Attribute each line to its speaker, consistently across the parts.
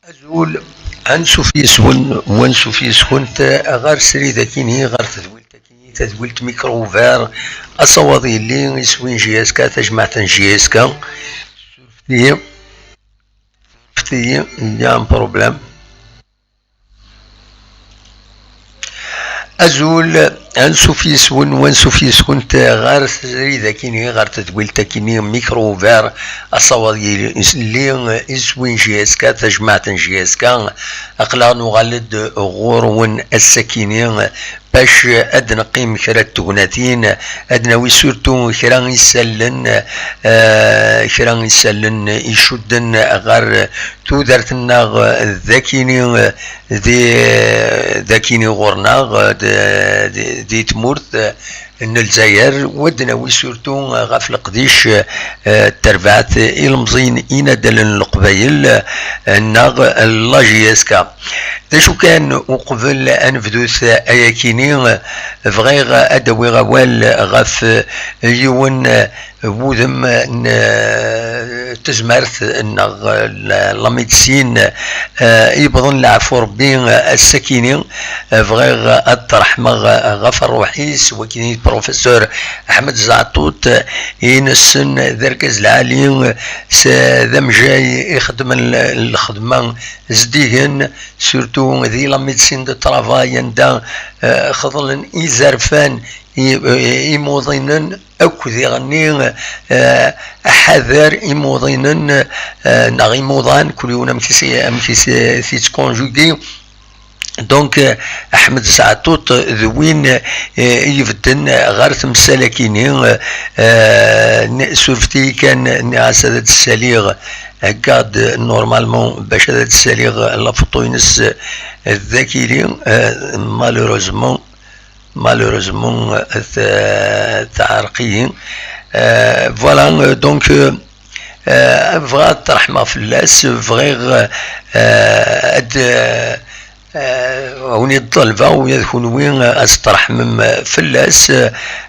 Speaker 1: أزول أنسو في سون وانسو في سكون غار سري ذاكيني غار تدويلت ميكروفير أصواتي اللي يسوين جياسكا تجمعت جياسكا فتي يا بروبليم أزول أنسو في سون وانسو في سكون غار سري ذاكيني غار تدويلت كيني ميكروفير أصواتي اللي يسوين جياسكا تجمعت جياسكا أقلا نغلد غورون السكينين باش ادنا قيم كرا التغناتين ادنا وي سورتو كرا يسلن يشدن غير تودرتنا ذاكيني ذاكيني غورنا دي تمورت ان الجزائر ودنا وي سورتو غاف القديش التربعات المزين ينادل القبايل ناغ لاجياسكا شو كان وقبل انفدوث اياكيني فغير ادوي غوال غاف يون وذم تزمرت ان لا ميديسين يبغون العفو ربي السكينين فغير الترحمه غاف الروحيس وكيني بروفيسور احمد زعطوط ينسن ذركز العالي ذم جاي يخدم الخدمه زديهن سورتو ذي لا ميديسين دو طرافاي ندا خضلن يزرفان يموضينن أكو ذي غني أحذر يموضينن ناغي موضان كل يوم أمكسي تكونجوغي دونك احمد زعطوط ذوين يفدن غير تمسالكيني سورفتي كان ناس هذا السليغ قاد نورمالمون باش هذا السليغ لافطوينس الذاكيلي مالوروزمون تعرقيين فوالا دونك فغا ترحمه في اللاس فغير هوني الطلبة ويكون وين استرحم فلاس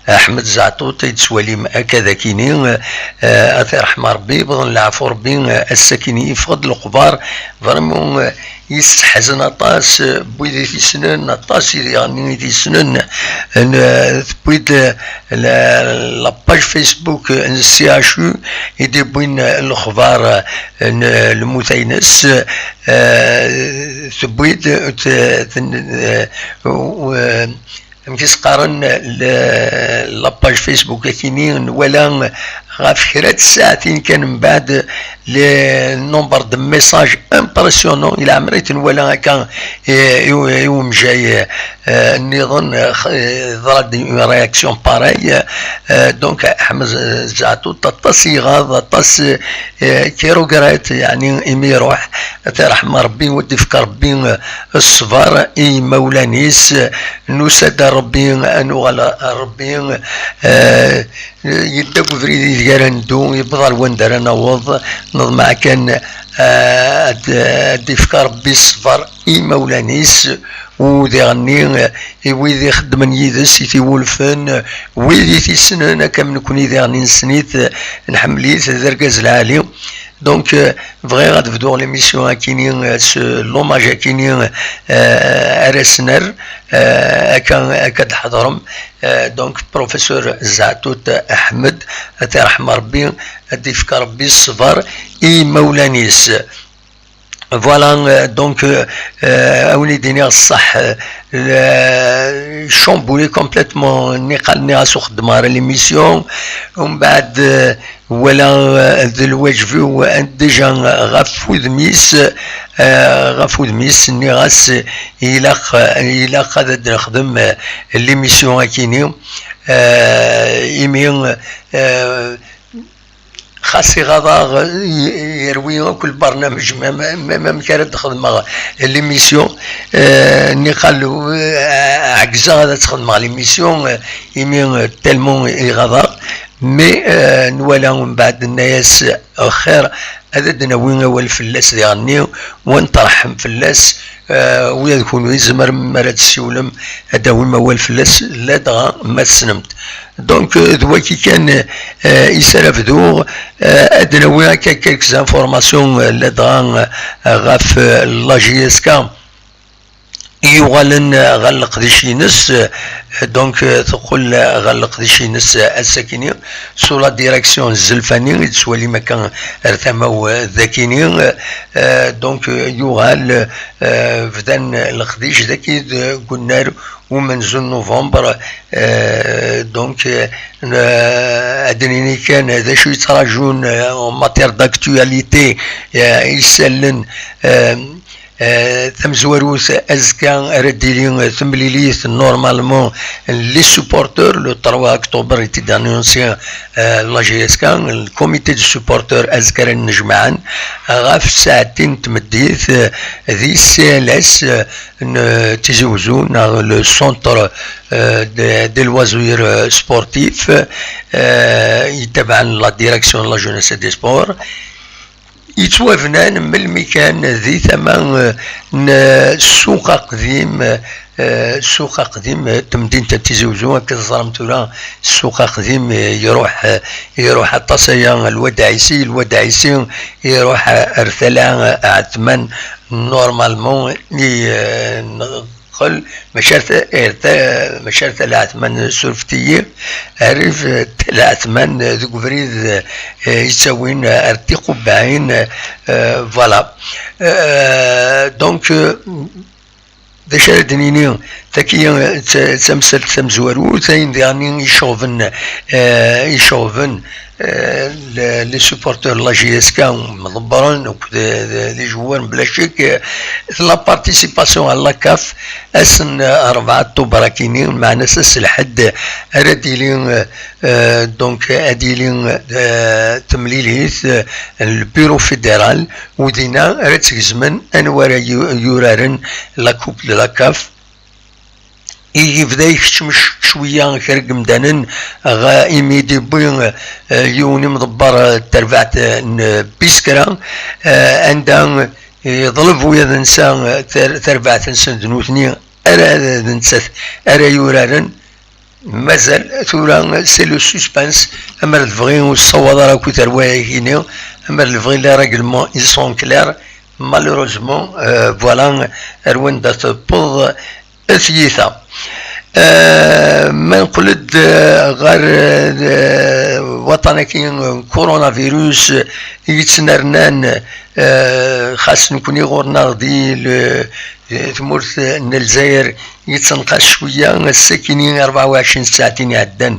Speaker 1: احمد زعطوط يتسوالي هكذا كيني اترحم ربي بظن العفو ربي السكيني يفقد القبار فريمون يستحزن اطاس بويدي في سنن اطاس يعني في سنن بويد لاباج فيسبوك سي اش يو يدي بوين الاخبار المتينس ثبويد مكيس قارن لاباج فيسبوك كيني ولا غاف كرات ساعتين كان من بعد لنمبر دو ميساج امبرسيونون الى عمريت ولا كان يوم جاي نظن ضرب رياكسيون باراي دونك احمد زعتو تطسي غاض طس كيروغرات يعني يمي يروح ترحم ربي ودي فكر ربي الصفار اي مولانيس نسد ربي انو ربي يدك فريدي ديالندو يبغى الوندر نوض نضمع كان ديفكار بالصفر اي مولانيس وذي غني ويذي خدمن يدس في ولفن ويذي في سنن كم نكون يذي غني نسنيت نحمليت ذركز العالي دونك فغي غتبدو ليميسيون كيني لوماج كيني ارسنر هكا تحضرهم دونك بروفيسور زعتوت احمد ترحم ربي ديفكر ربي الصبر اي مولانيس فوالا دونك اولي ديني الصح شامبولي كومبليتمون نقلني غاسو خدمار ليميسيون ومن بعد ولا الواجفو ديجا غفود ميس ني غاس الى قد نخدم ليميسيون كيني يمين خاصي غضا يروي كل برنامج ما كانت تخدم ليميسيون ني قالو عكزا غادا تخدم ليميسيون يمين تالمون غضا مي نوالا من بعد الناس خير هذا دناوين أول فلاس ذي غني ونطرحهم فلاس ويا يكونوا يزمر مراد السيولم هذا هو أول فلاس لا دغا ما تسنمت دونك ذوكي كان يسرف ذو أدناوين هكا كيلكس انفورماسيون لا دغا غاف لا جي اس كا يغالن غلق ديشينس دونك تقول غلق ديشينس الساكنين سو لا ديريكسيون الزلفاني تسوالي مكان ارتماو ذاكينين دونك يغال فدان الخديش ذاكي قلنا ومنزل نوفمبر دونك ادنيني كان هذا شو يتراجون ماتير داكتواليتي يسلن تمزوروث ازكا رديلين تمليليث نورمالمون لي سوبورتور لو 3 اكتوبر تي انونسيان لا جي اس كان الكوميتي دو سوبورتور ازكا نجمعان غاف ساعتين تمديث ذي سي ال اس تزوزون لو سونتر دي لوازوير سبورتيف يتبع لا ديريكسيون لا جونيس دي سبور يتوافنان من المكان ذي ثمن سوق قديم سوق قديم تمدينة تيزي وزوان كتصرمتونا سوق قديم يروح التصيان الوداعيسي يروح ارثلان عثمان نورمالمون قل مشارت العثمان سورفتية عرف العثمان ذوك فريد يساوين ارتقوا بعين فوالا دونك ذا شاردنيني تاكي تمثل تمزورو تاين دياني يشوفن لي سوبورتور لا جي اس كا مضبرين لي جوار بلا شك لا بارتيسيباسيون على كاف اسن 4 براكينين مع ناس الحد رديلين دونك اديلين تمليليث البيرو فيدرال ودينا رتزمن انوار يورارن لا كوب لا كاف يبدا يكتمش شويه كرق مدانن غا ايميدي بوين يوني مضبر ترفعت بيسكرا عندها يضلب ويا نسا ترفعت نسن دنوثني ارا نسات ارا يورارن مازال ثورا سي لو سسبانس اما الفغي والصواد راه كو تروايه هنا اما الفغي لا راجلمون ils sont clairs malheureusement voilà روان دات بوض ثيثا ما نقولد غير وطنكين كورونا فيروس يتسنرنان خاص نكوني غورنا دي تمورث الجزائر يتنقص شويه الساكنين 24 ساعتين يعدن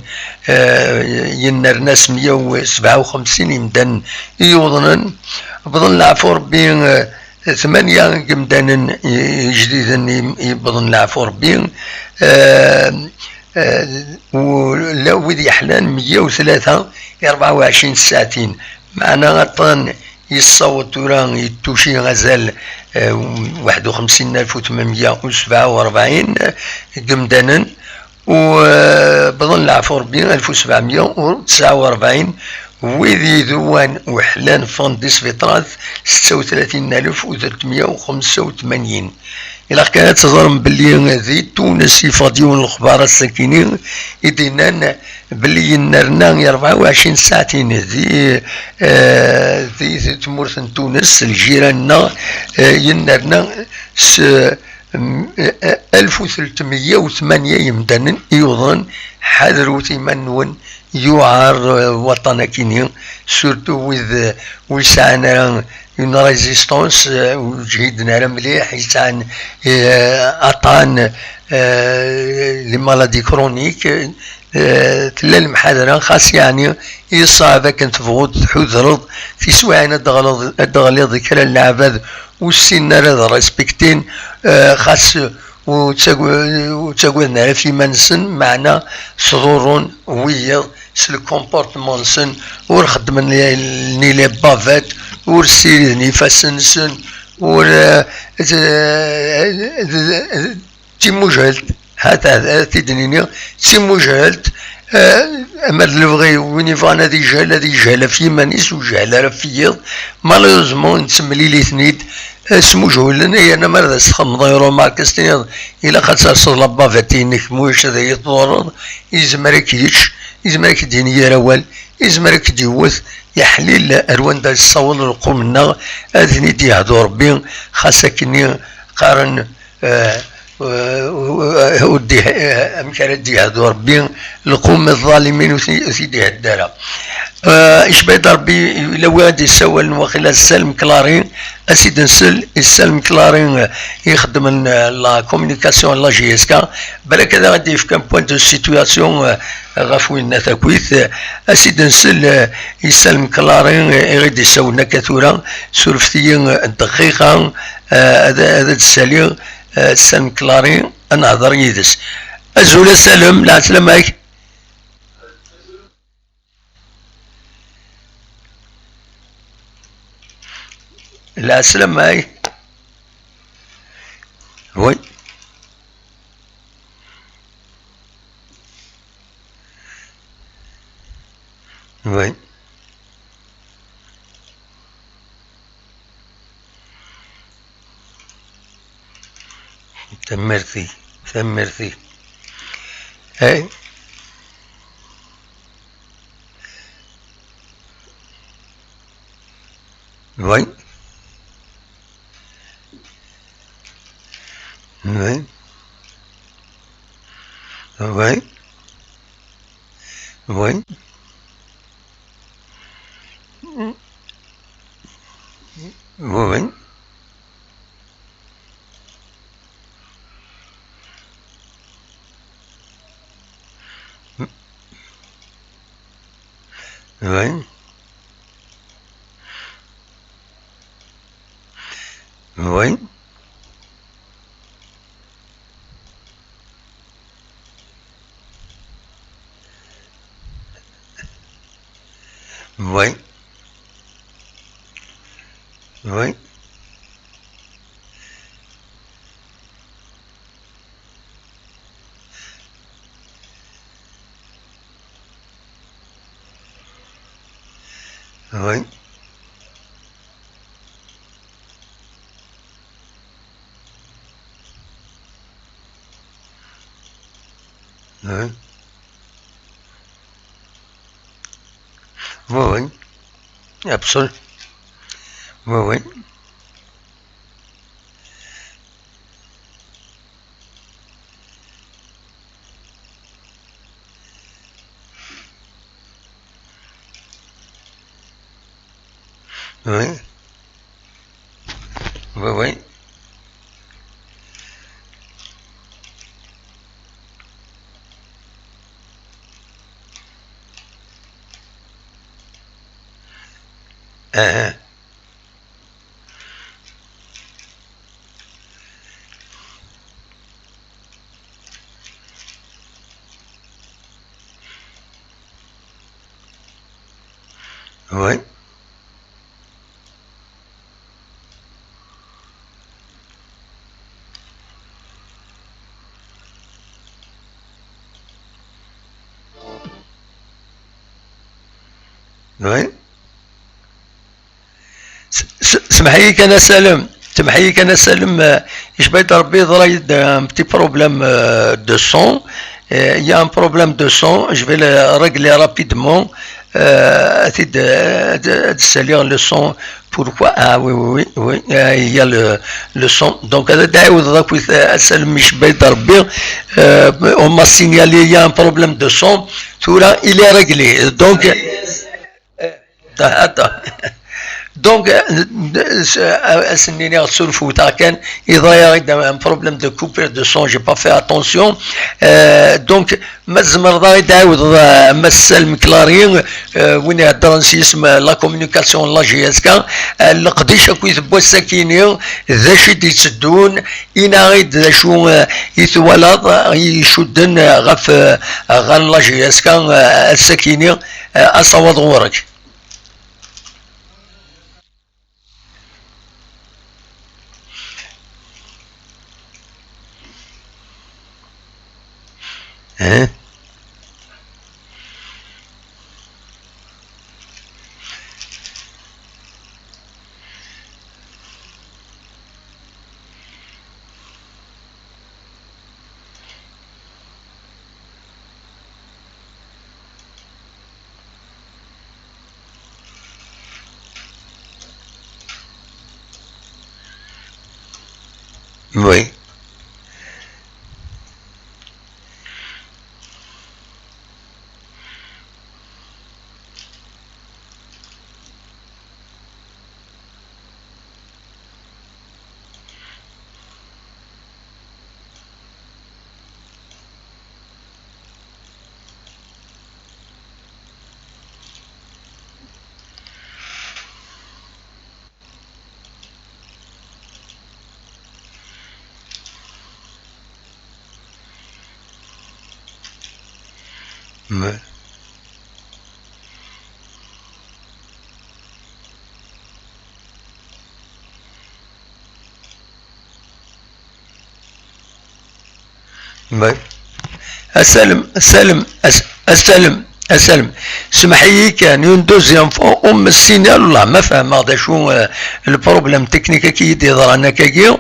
Speaker 1: ينر ناس 157 يمدن يوضنن بظن العفو ربي 8 جمدان جديدا يبظن العفو ربي ولا وذي احلان 103 24 ساعتين معنا غطان يصوت وران يتوشي غزال 51847 جمدانا وبظن العفو ربي 1749 وذي ذوان وحلان فانديس فيطرات 36385. إلا كانت تظهر بلي ذي تونس يفاضيون الأخبار الساكنين يدينا بلي ينرنا 24 ساعتين ذي تمورث تونس الجيران ينرنا 1308 يمدن يوضن حذروا ثمنون يعار وطنكين سورتو ويسعنا اون ريزيستونس وجهدنا راه مليح يسعن اطان لي مالادي كرونيك تلا المحاضره خاص يعني يصعب كنت تفوت حذرض في سواعنا الدغليظ ذكر العباد والسن راه ريسبكتين خاص وتقولنا في منسن معنا صدور ويض سل كومبورتمون سن ورخدم ني لي بافات ورسيرني فاسنسن ور تيموجلت هذا تدنيني تيموجلت اما الفغي وين يبغى هذه جهله في مانيس وجهله راه في يض مالوزمون نتسملي لي ثنيد اسمو جهولن انا مرة سخم ضيرو ماركستين الى خاطر صلى بافاتينك موش هذا يطورد يزمرك يتش يزمرك دينيا روال يزمرك ديوث يحليل اروان دا الصول القوم النغ اذني دي هدو ربي خاصكني قارن ودي امكان دي هدو ربي القوم الظالمين وسيدي هدارا ايش بيد ربي لو غادي يسوى وخلال السلم كلارين اسيد نسل السلم كلارين يخدم لا كومونيكاسيون لا جي اس كا بالك هذا غادي يفكر بوان دو سيتوياسيون غاف وين تاكويث اسيد نسل السلم كلارين يغادي يسوى نكاثورا سولفتي دقيقه هذا السالي السلم كلارين انا هضر يدس ازول السلام لا سلام عليك لا سلام معي وي وي تمرتي تمرتي هاي وي وي وي وي وي وي وي وي وي وي وي وي absolument oui oui oui oui oui oui oui سمحيك انا سالم تمحيك انا سالم ايش بغيت ربي ضريد un petit problème de son il y a un problème de son je vais le régler rapidement salir le son pourquoi ah oui oui oui il y a le son donc هذا تعاود ضاك اسالم ايش بغيت ربي on m'a signalé il y a un problème de son tout là il est réglé donc attends donc سنيني غتسولفو تاع كان اذا un problème de coupure de son j'ai pas fait attention donc مازال راه يتعاود ما السلم كلارين وين يهضر اسم لا كومونيكاسيون لا جي اس كا القديش اكو يثبوا الساكينين ذا شي تسدون انا غيد ذا شو يثولط يشدن غف غان لا جي اس كا الساكينين اصوات غورك hein Oui. Oui. Oui. السلم السلم السلم السلم سمح لي كان اون دوزيام فوا السينال والله ما فاهم هذا شو البروبليم تكنيك كي يدير انا كاكي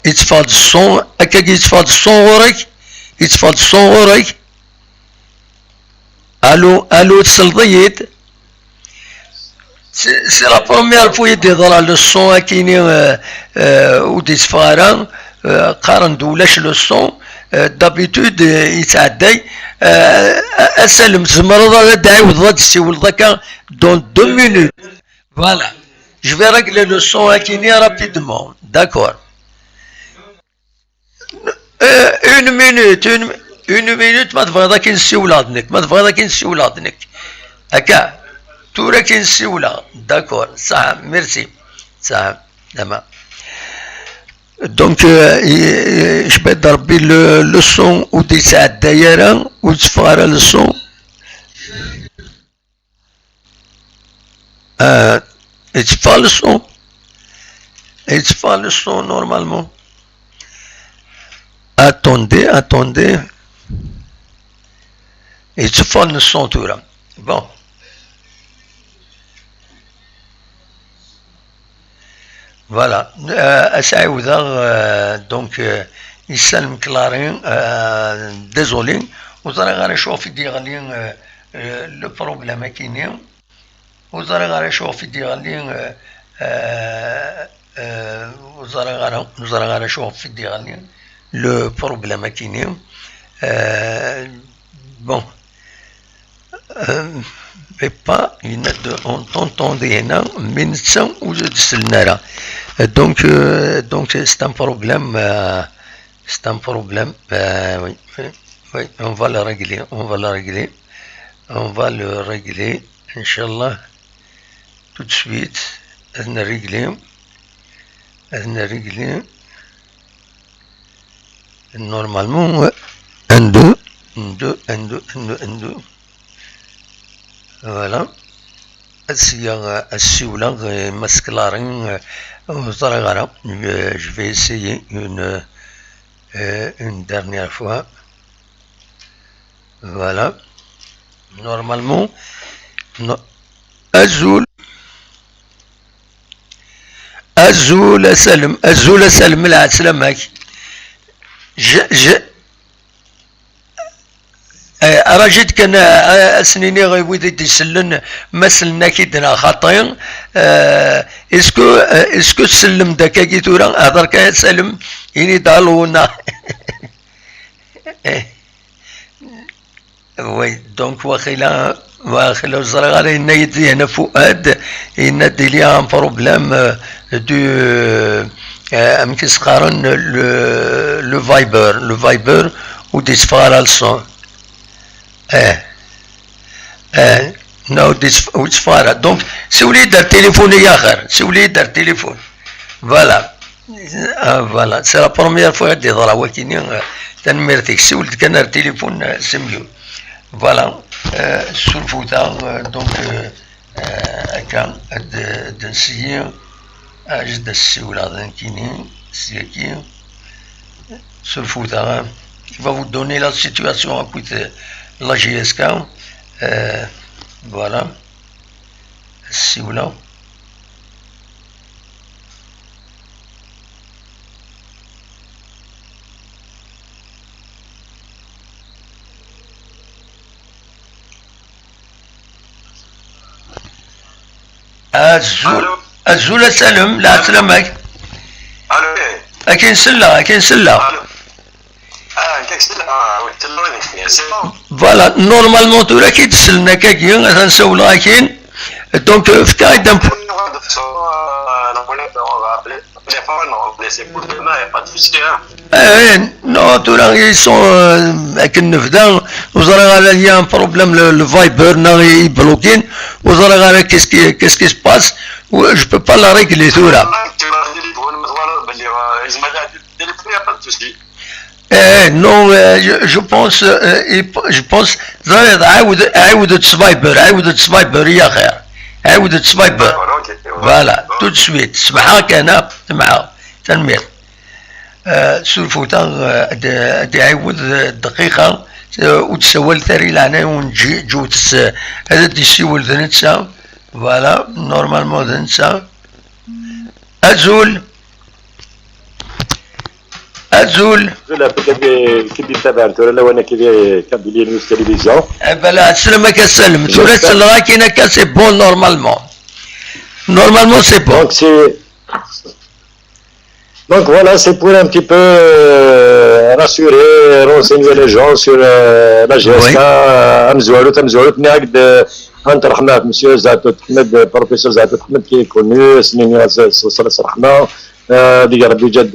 Speaker 1: يتفاد الصون هكاك يتفاد الصون غورك يتفاد الصون غورك الو تسلطيت سي لا بروميير فوا يدير لو الصون كيني ودي سفارا قارن دولاش لو الصون دابيتود يتعدى اسلم تزمر تعاود غاد تسيول ذاك دون 2 مينوت فوالا جو في ريغلي لو سون كيني رابيدمون داكور اون مينوت اون مينوت ما تبغى ذاك نسيول هادنك ما تبغى ذاك نسيول هادنك هكا تورا كي نسيولا داكور صح ميرسي صح تمام دونك جبد ربي لو سون ودي ساعة دايرة وتفارى لو سون يتفا لو سون يتفا لو سون نورمالمون اتوندي يتفا لو سون تورا بون فوالا اسعاودا دونك يسلم كلارين ديزولي وزرا غير نشوف ديالي لو بروبليم كاينين وزرا غير نشوف ديالي وزرا غير نشوف ديالي لو بروبليم كاينين بون mais pas une de on t'entendait mais sans ou de celle-là donc c'est un problème oui, oui on va le régler on va le régler Inch'Allah tout de suite on a réglé normalement un deux voilà السيولة مسكلارين وزرغرة je vais essayer une dernière fois voilà normalement أزول سلم لا سلامك أراجد كان أسنيني غيويد يسلن مثلنا كيدنا خاطين اسكو سلم داكا كي تورا هضر كا سلم إني دالونا وي دونك واخلا الزرغاري إن يدي هنا فؤاد إن دي لي ان بروبليم دو أمكس قارن لو فايبر ودي سفارة الصون نو ديس فارا دونك سولي دار تليفوني اخر سولي دار تليفون فوالا فوالا سي لا بروميير فوا دي ضرا ولكن تنمرتك سولت كان دار تليفون سميو فوالا سولفوتا دونك هكا دنسيي اجد السيولا ذنكيني سيكي سولفوتا il va vous donner la situation à côté la GSK voilà si vous là الزول سلم لا سلامك أكين سلة أكين سلة. فوالا نورمالمون تورا كي تسلنا كاكي غنسولو أكين دونك في كايدا non, ils sont avec une neuf-dents, vous aurez il y a un problème, le Viber est bloqué, vous aurez qu'est-ce qui se passe, je peux pas la régler tout là. Non, je pense, عاود تصفايبر يا خير، عاود تصفايبر. فوالا تو دو سويت سمعها كان سمعها تنمير. سولفوتا تعاود دقيقة وتسول ثري لعنة ونجي جوت هذا تسول ذنتسا فوالا نورمالمون ذنتسا أزول
Speaker 2: كي تابع تورا وانا كي كابيلي نيوز تلفزيون
Speaker 1: بلا سلمك السلم تورا سلغا كينا كا سي بون normalement c'est bon.
Speaker 2: Donc voilà, c'est pour un petit peu rassurer, renseigner les gens sur la GSK. Amzoualout, Nagd, Antarhna, monsieur Zatot Ahmed, professeur Zatot Ahmed qui est connu, Snini Salas Rahma, Digar Bijad,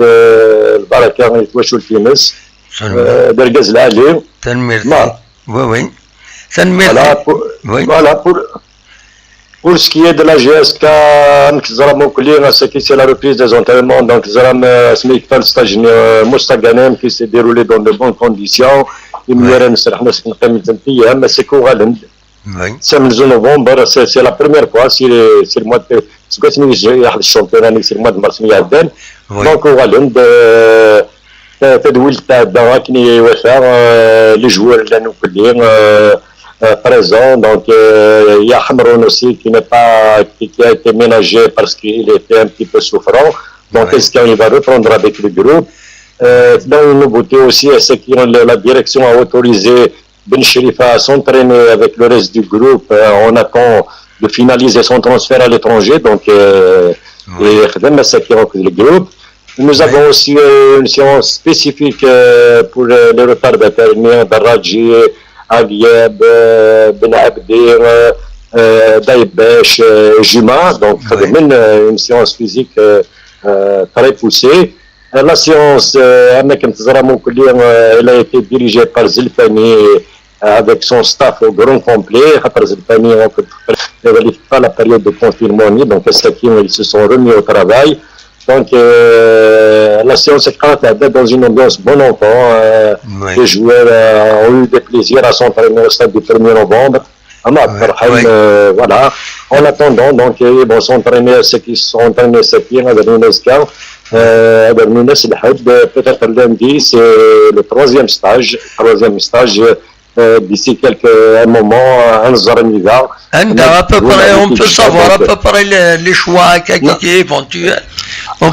Speaker 2: Baraka, Wachul Finis, Bergaz Lali.
Speaker 1: Oui.
Speaker 2: Voilà, pour ce qui est de la GSK, c'est la reprise des entraînements. Donc, le stage Moustaganem qui s'est déroulé dans de bonnes conditions. C'est courant. C'est le novembre, c'est la première fois, c'est le mois de championnat, c'est le mois de mars. Donc, les joueurs présent, donc il y a Hamron aussi qui a été ménagé parce qu'il était un petit peu souffrant, donc est-ce qu'il va reprendre avec le groupe. Dans une nouveauté aussi, c'est que la direction a autorisé Ben Cherifa à s'entraîner avec le reste du groupe. On attend de finaliser son transfert à l'étranger, donc et le groupe. Nous avons aussi une séance spécifique pour les retardataires, Darraji, Aguieb, Ben Abdir, Daïbesh, Juma, donc une séance physique très poussée. La séance, elle a été dirigée par Zilfani avec son staff au grand complet. Zilfani, on ne pas la période de confinement, donc ils se sont remis au travail. Donc, la séance est dans une ambiance bon enfant. Les joueurs ont eu des plaisirs à s'entraîner au stade du 1er novembre. Voilà. En attendant, donc, ils vont s'entraîner, ceux qui sont entraînés cette année, peut-être lundi, c'est le troisième stage. D'ici un moment, un Zaraniga.
Speaker 1: À peu près, on peut savoir à peu près les choix éventuels.
Speaker 2: À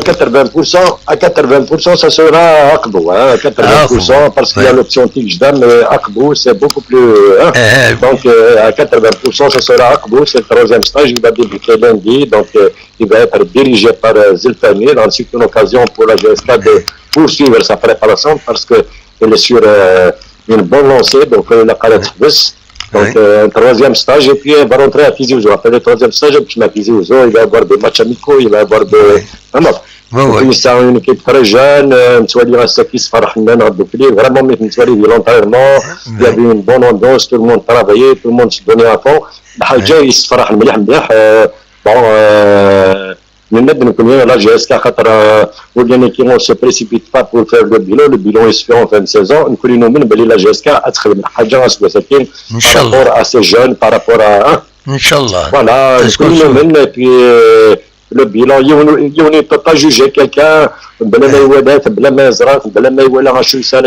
Speaker 2: 80%, ça sera Akbou. À 80%, parce qu'il y a l'option Tijdam, mais Akbou, c'est beaucoup plus. Donc, à 80%, ça sera Akbou. C'est le troisième stage. Il va débuter lundi. Donc, il va être dirigé par Zilfani. C'est une occasion pour la GSK de poursuivre sa préparation parce qu'elle est sur une bonne lancée. Donc, la Khalat Hbis. Donc, un troisième stage, et puis il va rentrer à Tizi Ouzou. Après le troisième stage, il va avoir des matchs amicaux, il va avoir des. C'est une équipe très jeune, vraiment, volontairement, il y avait une bonne ambiance, tout le monde travaillait, tout le monde se donnait à fond. La GSK qui ne se précipite pas pour faire le bilan il se fait en fin de saison. La GSK a par rapport à ces jeunes, par rapport à. Voilà, et puis le bilan, il ne peut pas juger quelqu'un, la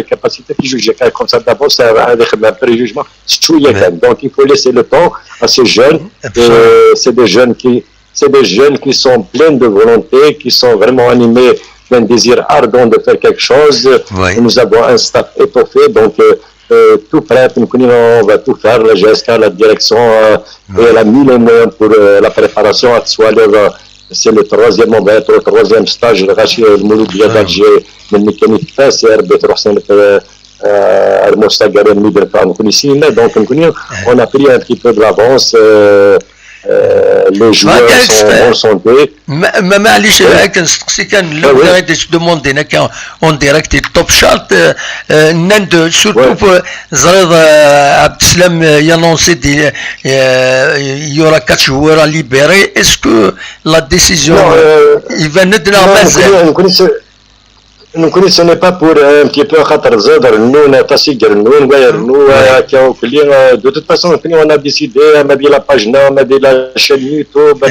Speaker 2: capacité de juger quelqu'un comme ça d'abord, c'est un préjugement. Donc il faut laisser le temps à ces jeunes, c'est des jeunes qui sont pleins de volonté, qui sont vraiment animés d'un désir ardent de faire quelque chose. Nous avons un staff étoffé, donc tout prêt, on va tout faire, la GSK, la direction, et elle a mis les moyens pour la préparation, soit c'est le troisième, on va être au troisième stage, le Mouloudia d'Alger, le mécanique face, on a pris un petit peu de l'avance. Les joueurs sont en bonne santé.
Speaker 1: معليش كنسقسي كان لو بغيتي تدوموندي هنا اون ديريكت توب شارت ناند سورتو زريض عبد السلام يانونسي دي يورا 4 joueurs libérés. Est-ce que la décision il va ندنا مازال
Speaker 2: نكون ce n'est pas pour un petit peu خاطر زادر نون تسيجر نون غير نون كاو كلي de toute façon on a décidé on a dit la page on a dit la chaîne YouTube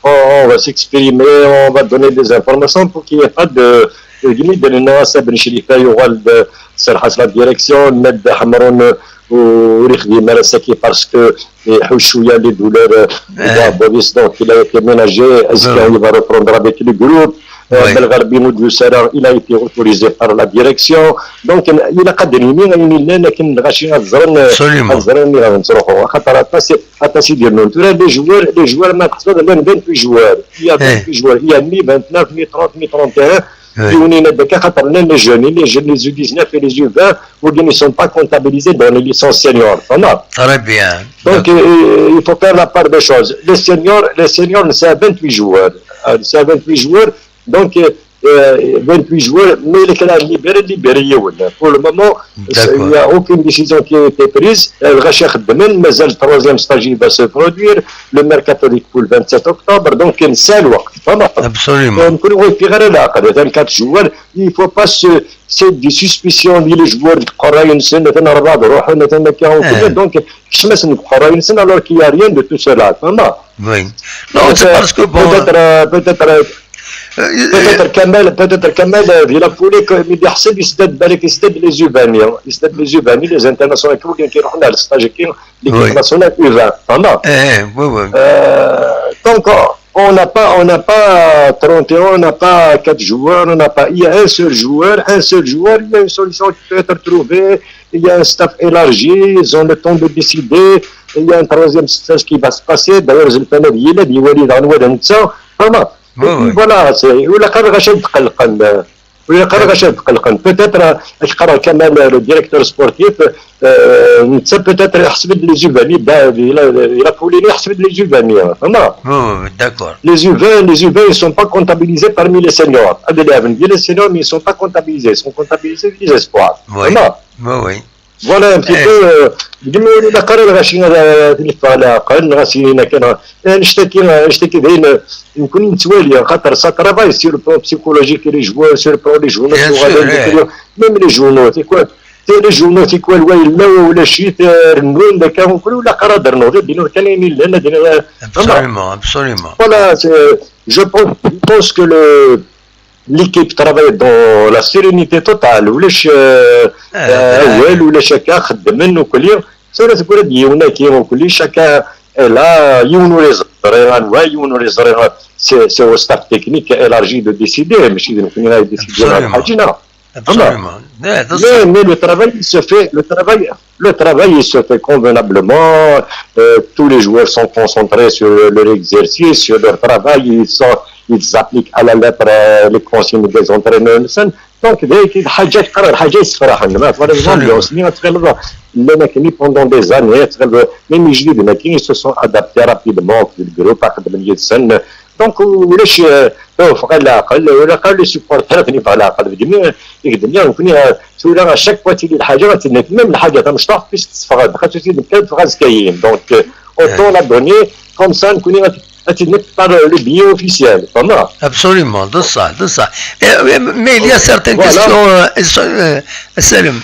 Speaker 2: on va s'exprimer, on va donner des informations pour qu'il n'y ait pas de limite de الناس بنشري فيها يغال صراحه la direction ند حمرون وريخدي مرسكي باسكو يحوش شويه لي دولار بوريس دونك il a été ménagé est-ce qu'il va reprendre avec le groupe. بالغربي مديوسارا il a été autorisé par la direction donc il a قدر يمين لكن غاشي غزرن غنصرفوا خاطر حتى سيدي نونتورا لي جوار ما تقصد لان 28 جوار il y a 28 joueurs il y a 29 30 31 يونينا دكا خاطر لي جون les U19 et les U20 ils ne sont pas comptabilisés dans les licences seniors.
Speaker 1: Très bien.
Speaker 2: Donc il faut faire la part des choses. Les seniors c'est 28 joueurs. C'est 28 joueurs. Donc 28 joueurs, mais les canards libérés. Pour le moment, il n'y a aucune décision qui a été prise. Le Rachel Demen, mais le troisième stage va se produire. Le mercato pour le 27 octobre, donc il y a une seule
Speaker 1: Absolument.
Speaker 2: 24 joueurs, il ne faut pas c'est des suspicions les joueurs de Coraïn Sen, donc alors qu'il n'y a rien de tout cela.
Speaker 1: Oui. Non, c'est parce que bon.
Speaker 2: peut-être Kamel il a foulé comme il يحسب يسدد بالك يسدد les U20 les internationaux qui يروحوا على الستاج كي l'équipe nationale U20 donc on n'a pas 31, on n'a pas 4 joueurs, il y a un seul joueur, il y a une solution qui peut être trouvée, il y a un staff élargi, ils ont le temps de décider, il y a un troisième stage qui va se passer, d'ailleurs je le connais, il a dit Walid Anouad Nitsa, voilà, c'est ولا قرر غاش تقلقن ولا قرر غاش تقلقن peut-être قرر كمان le directeur sportif peut-être يحسب لي جوفاني il a voulu يحسب لي جوفاني
Speaker 1: d'accord.
Speaker 2: Les U20 ils sont pas comptabilisés parmi les seniors. Les seniors mais ils sont pas comptabilisés, ils sont comptabilisés les espoirs.
Speaker 1: Oui.
Speaker 2: Voilà un petit peu ديما إذا قرر غاشي تلف على أقل غاشي كان نشتكي بين نكون متوالية خاطر سا ترافاي سير البلان بسيكولوجيك لي جوار سير البلان لي جونوت ميم لي جونوت لي جونوت يكون ويلا ولا شي رنون داك ولا قرا درنو دينو كان يميل لنا دينا
Speaker 1: absolument.
Speaker 2: Voilà, je pense que l'équipe travaille dans la sérénité totale ولاش ولا شكا خدمن وكل يوم سورة تقول ديونا كيما وكل شكا لا يونو لي زريغان c'est au staff technique élargi de décider ماشي نكون غادي ديسيديو حاجنا mais le travail il se fait convenablement, tous les joueurs sont concentrés sur leur exercice, sur leur travail, ils appliquent à la lettre les consignes des entraîneurs. Donc حاجات يصفرحن ما l'ambiance اللي تغلب اللي pendant des années même جديد لكن ils se sont adaptés rapidement في الجروب عقد من يتسن دونك ولاش فقال العقل ولا قال لي سيبورتر ثاني فقال العقل بدي الدنيا نكون سولا شاك فوا تيجي الحاجه غتنك ميم الحاجه مش طاح فيش تصفغ خاطر تزيد كان فغاز كاين دونك اوتون لا دوني كوم سا نكون غتنك بار لو بي اوفيسيال فما
Speaker 1: Absolument, de ça. Mais il y a certaines questions, Salim.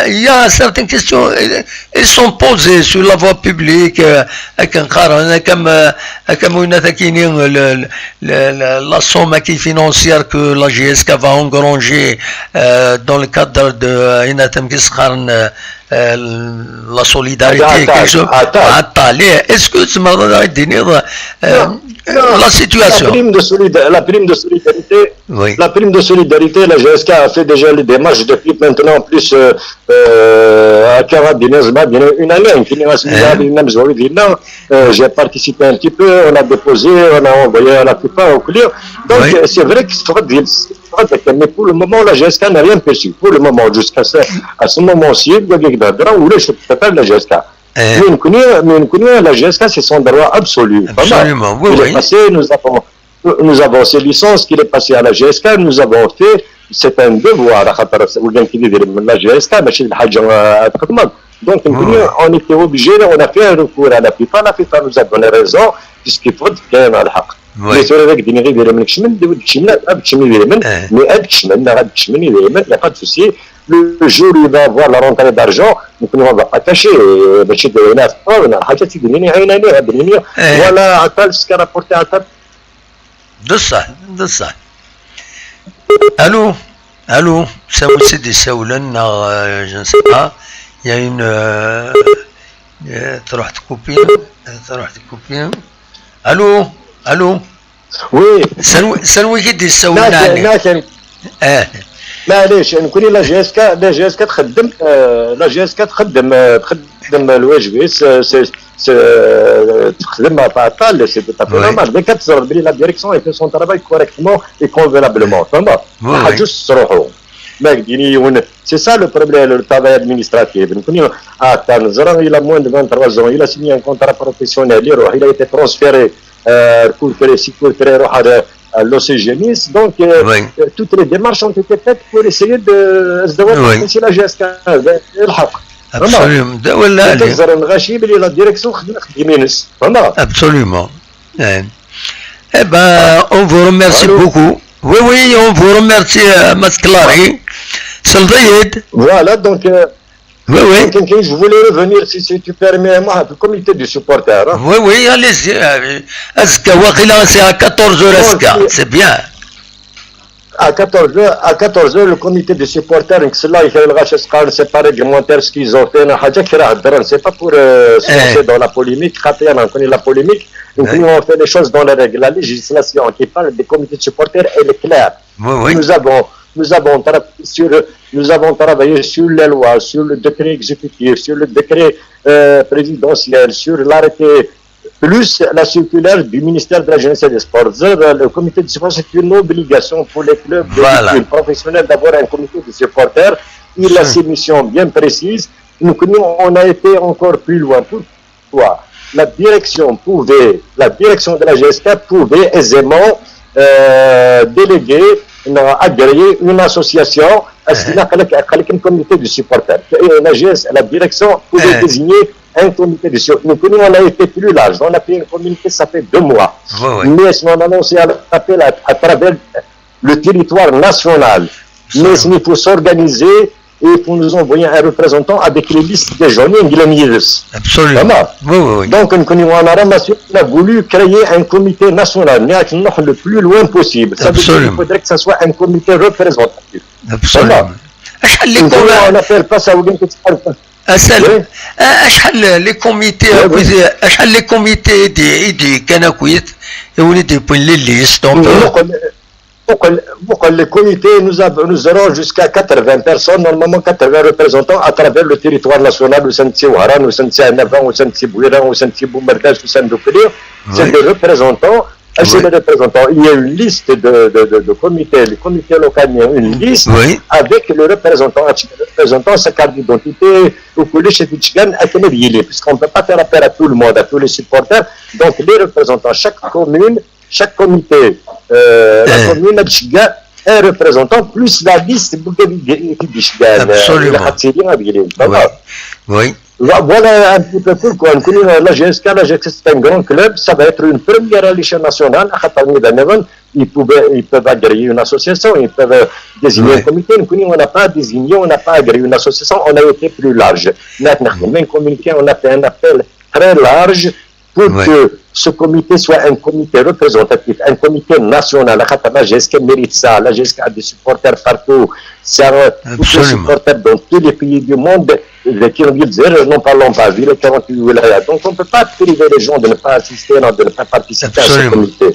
Speaker 1: Il y a certaines questions, elles sont posées sur la voie publique, comme la somme financière que la GSK va engranger dans le cadre de la solidarité, quelque chose. Est-ce que tu m'as donné la situation?
Speaker 2: La prime de solidarité, oui. La prime de solidarité, la GSK a fait déjà les démarches depuis maintenant plus à 40 une année. J'ai participé un petit peu, on a déposé, on a envoyé à la plupart au client. Donc oui. C'est vrai que mais pour le moment, la GSK n'a rien perçu. Pour le moment, jusqu'à ce moment-ci, je peux la GSK. Mais la GSK, c'est son droit absolu.
Speaker 1: Absolument, oui,
Speaker 2: il est passé, nous avons ces licences qu'il est passé à la GSK, nous avons fait, c'est un devoir, la GSK, donc on était obligé, on a fait un recours à la FIFA nous a donné raison, puisqu'il faut qu'il y ait mais sur avec des il n'y a pas de souci. Le jour où il va avoir la rentrée d'argent, on ne va pas cacher. Voilà, ce qu'a rapporté à table.
Speaker 1: De ça. Allô, ça aussi des Saoulan, je ne sais pas. Il y a une. Tu vas te couper. Allô.
Speaker 2: Oui.
Speaker 1: سنوي دي السوداني.
Speaker 2: معليش نكون لا جي اس كا تخدم الواجب تخدم عطال سي tout à fait normal mais كتصرف بلي لا ديريكسيون fait son travail correctement et convenablement فما حاجه تروحوا ما قديني c'est ça le problème le travail administratif نكون تنزرا الى moins de 23 ans il a signé un contrat professionnel يروح il a été transféré à l'OCGMIS, donc toutes les démarches ont été faites pour essayer de se développer la GSK.
Speaker 1: Absolument. Absolument. Eh ben, on vous remercie beaucoup. Oui, on vous remercie, Masklari.
Speaker 2: Voilà, donc.
Speaker 1: Oui.
Speaker 2: Je voulais revenir, si tu permets, moi, le comité du supporter. Hein.
Speaker 1: Oui, allez-y. C'est à 14h, c'est bien.
Speaker 2: À 14h, le comité des supporters, c'est pas réglementaire ce qu'ils ont fait. C'est pas pour se lancer dans la polémique. On connaît la polémique. Donc, nous, on fait les choses dans les règles. La législation qui parle des comités de supporters, elle est claire.
Speaker 1: Oui.
Speaker 2: Nous avons travaillé sur les lois, sur le décret exécutif, sur le décret présidentiel, sur l'arrêté, plus la circulaire du ministère de la Jeunesse et des Sports. Le comité de supporters, c'est une obligation pour les clubs professionnels d'avoir un comité de supporters. Il a ses missions bien précises. Nous, on a été encore plus loin. Pourquoi ? La direction de la GSK pouvait aisément déléguer, agréer une association, un comité de supporters. La direction pouvait désigner un comité de supporters. Nous, on a été plus large. On a fait une communauté, ça fait 2 mois. Mais on a annoncé l'appel à travers le territoire national. Mais il faut s'organiser et il faut nous envoyer un représentant avec les listes des jeunes Ingléniers.
Speaker 1: Absolument. Oui.
Speaker 2: Donc, on a voulu créer un comité national, mais le plus loin possible. Ça veut dire qu'il faudrait que ce soit un comité représentatif.
Speaker 1: Absolument.
Speaker 2: On n'appelle pas ça
Speaker 1: les comités دي كانوا كويس يولي بين لي ليست
Speaker 2: Pour les comités, nous aurons jusqu'à 80 personnes, normalement 80 représentants à travers le territoire national, au Santi Ouaran, au Santi Anavan, au Santi Bouiran, au Santi Boumerdage, au Santi Douklir. C'est des représentants. Il y a une liste de comités. Le comité local, il y a une liste avec le représentant, sa carte d'identité, au collège de Tchigan, à Keneville, puisqu'on ne peut pas faire appel à tout le monde, à tous les supporters. Donc, les représentants, chaque comité, la commune de un représentant, plus la liste de Tchigan.
Speaker 1: Absolument. Oui.
Speaker 2: Voilà un petit peu pourquoi. La GSK, c'est un grand club, ça va être une première à l'échelle nationale. Ils peuvent agréer une association, ils peuvent désigner un comité. On n'a pas désigné, on n'a pas agréé une association, on a été plus large. Maintenant, communiqué, on a fait un appel très large pour que ce comité soit un comité représentatif, un comité national. La GSK mérite ça. La GSK a des supporters partout. C'est tous les supporters dans tous les pays du monde qui ont dit n'en parlons pas, vu les 48 wilayas. Donc on ne peut pas priver les gens de ne pas assister, de ne pas participer à ce comité.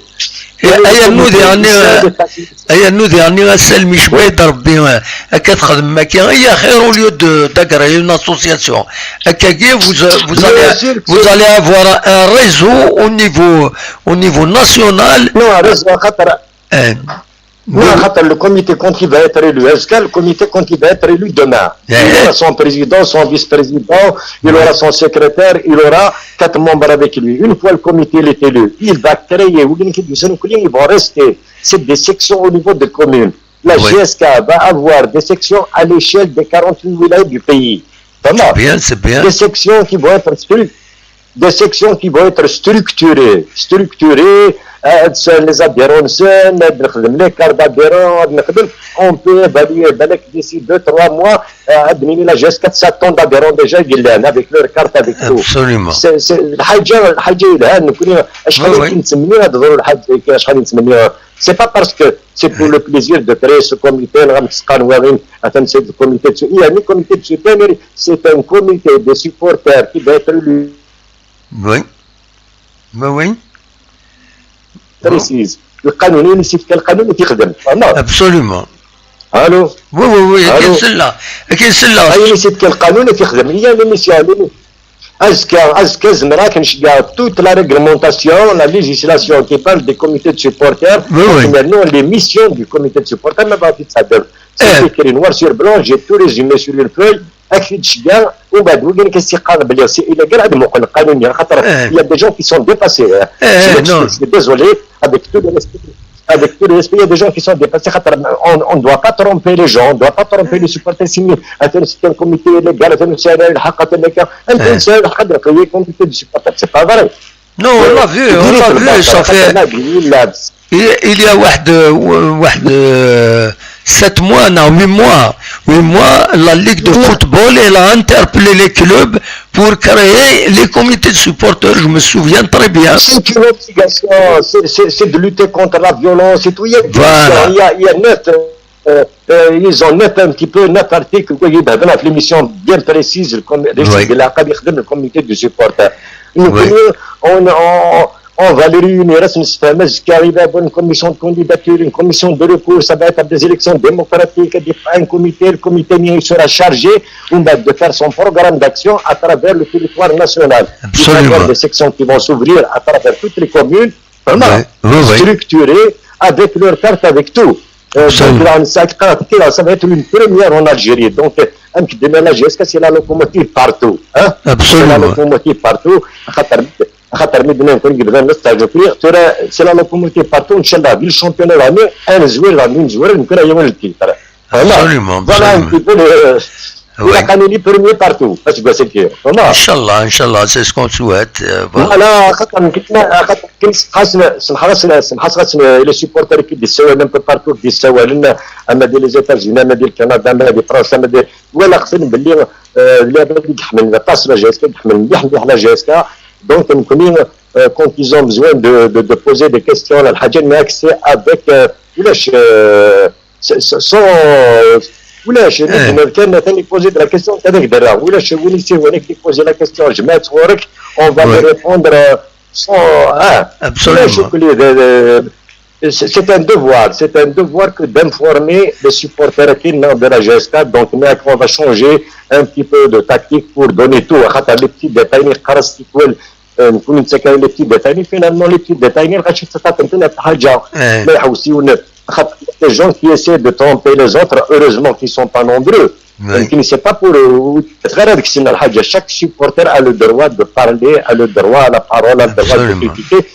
Speaker 1: nous dernier celle مش بايد ربي كتخدم ما كاين هي خير au lieu de créer une association vous allez avoir un réseau au niveau national.
Speaker 2: Non, un réseau خاطر le comité quand il va être élu, est-ce que le comité quand il va être élu demain, il aura son président, son vice-président, il aura son secrétaire, il aura 4 membres avec lui. Une fois le comité est élu, il va créer, ils vont rester, c'est des sections au niveau des communes. La GSK va avoir des sections à l'échelle des 48 wilayas du pays.
Speaker 1: C'est bien.
Speaker 2: Des sections qui vont être structurées, les adhérents, les cartes d'adhérents, on peut évaluer d'ici 2-3 mois, la GSK s'attend d'adhérents déjà avec leur carte, avec tout.
Speaker 1: Absolument.
Speaker 2: C'est pas parce que c'est pour le plaisir de créer ce comité, il y a un comité de soutien, c'est un comité de supporters qui doit être élu.
Speaker 1: Oui. Oui.
Speaker 2: précise. القانون ينسف كالقانون يخدم.
Speaker 1: Absolument.
Speaker 2: الو.
Speaker 1: Oui, كاين سله.
Speaker 2: هاي ينسف كالقانون يخدم. هي l'émission. Azka Zmera Kenshga, toute la réglementation, la législation qui parle des comités de supporters, maintenant les missions du comité de supporters, c'est écrit noir sur blanc, j'ai tout résumé sur une feuille. Il y a des gens qui sont dépassés. Je suis désolé, avec tout le respect, il y a des gens qui sont dépassés. On ne doit pas tromper les gens, on ne doit pas tromper les supporters. C'est un comité légal, c'est un comité de supporters. C'est pas vrai.
Speaker 1: Non, on l'a vu, ça fait... Il y a 7 mois, non, 8 mois, la Ligue de football, elle a interpellé les clubs pour créer les comités de supporters, je me souviens très bien.
Speaker 2: C'est une obligation, c'est de lutter contre la violence et tout. Il y a 9, ils ont 9 un petit peu, 9 articles, l'émission bien précise, le comité de supporters. On va les réunir, qui arrive à une commission de candidature, une commission de recours, ça va être des élections démocratiques, un comité, le comité sera chargé de faire son programme d'action à travers le territoire national. Il va y avoir des sections qui vont s'ouvrir à travers toutes les communes, structurées, avec leur carte, avec tout. Ça va être une première en Algérie. Donc, un petit déménage, est-ce que c'est la locomotive partout?
Speaker 1: Absolument.
Speaker 2: C'est la locomotive partout. C'est la locomotive partout. Inch'Allah, le championnat va mieux. Un joueur, nous créons le titre.
Speaker 1: Absolument.
Speaker 2: Voilà un petit peu le premier partout.
Speaker 1: Inch'Allah, c'est ce qu'on souhaite.
Speaker 2: Voilà, les supporters qui disent un peu partout, qui disent les États-Unis, les Canada, les France, voilà, donc quand ils ont besoin de poser des questions, il accès avec ولاش كان poser la question avec درا ولاش وين يصير وين poser la question جماعة صورك on va me répondre absolument. C'est un devoir que d'informer les supporters qui sont de la GSK. Donc on va changer un petit peu de tactique pour donner tout. Les petits détails les petits détails finalement les petits détails les gens qui essaient de tromper les autres, heureusement qu'ils ne sont pas nombreux. Donc, c'est pas pour chaque supporter a le droit de parler, a le droit à la parole, a le droit de critiquer.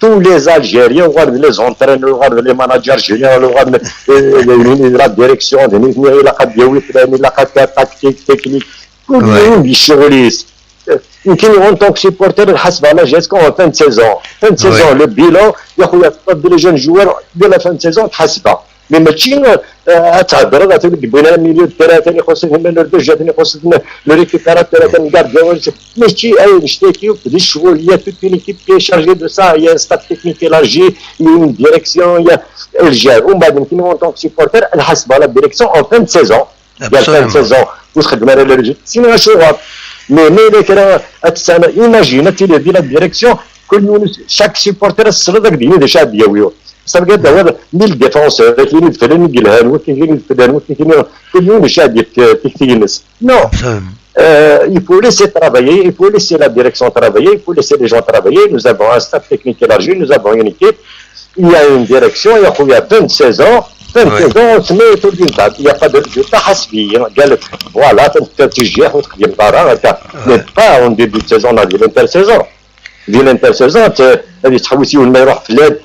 Speaker 2: Tous les Algériens, les entraîneurs, les managers généraux, la direction, la tactique, technique, en tant que supporter, en fin de saison. Le bilan, il y a des jeunes joueurs de la fin de saison, مي ماشي تهضر بغينا مليون ثاني خصنا لو دوجا ثاني خصنا لو ريكيبيراتور ثاني كارديان ماشي نشتكيو دي شويه توت اون ايكيب كي شارجي دو سا يا ستاف تكنيك élargi il y a une direction il y a الجار ومن بعد يمكن اون طونك سيبورتر نحاسب على الديريكسيون اون فان سيزون ديال فان سيزون واش خدمنا على الرجل سينا شغل مي اللي كان تسمى ايماجين تي ديال الديريكسيون كل شاك سيبورتر السرد ديالو ديشا ديالو صافي كدا هذا ميل ديفونسور كاين الفلان يقلها وكاين الفلان وكاين كل يوم شاد تكتينس نو il faut laisser travailler, il faut laisser la direction travailler, il faut laisser les gens travailler. Nous avons un staff technique élargi, nous avons une équipe, il y a une direction, il y a 26 ans, 26 ans, on se met autour d'une table, il n'y a pas de tahasbi, voilà, tu gères, mais pas en début de saison, on a dit l'intersaison. ديال الانترسيزون غادي تحوسي ولا يروح في اللاد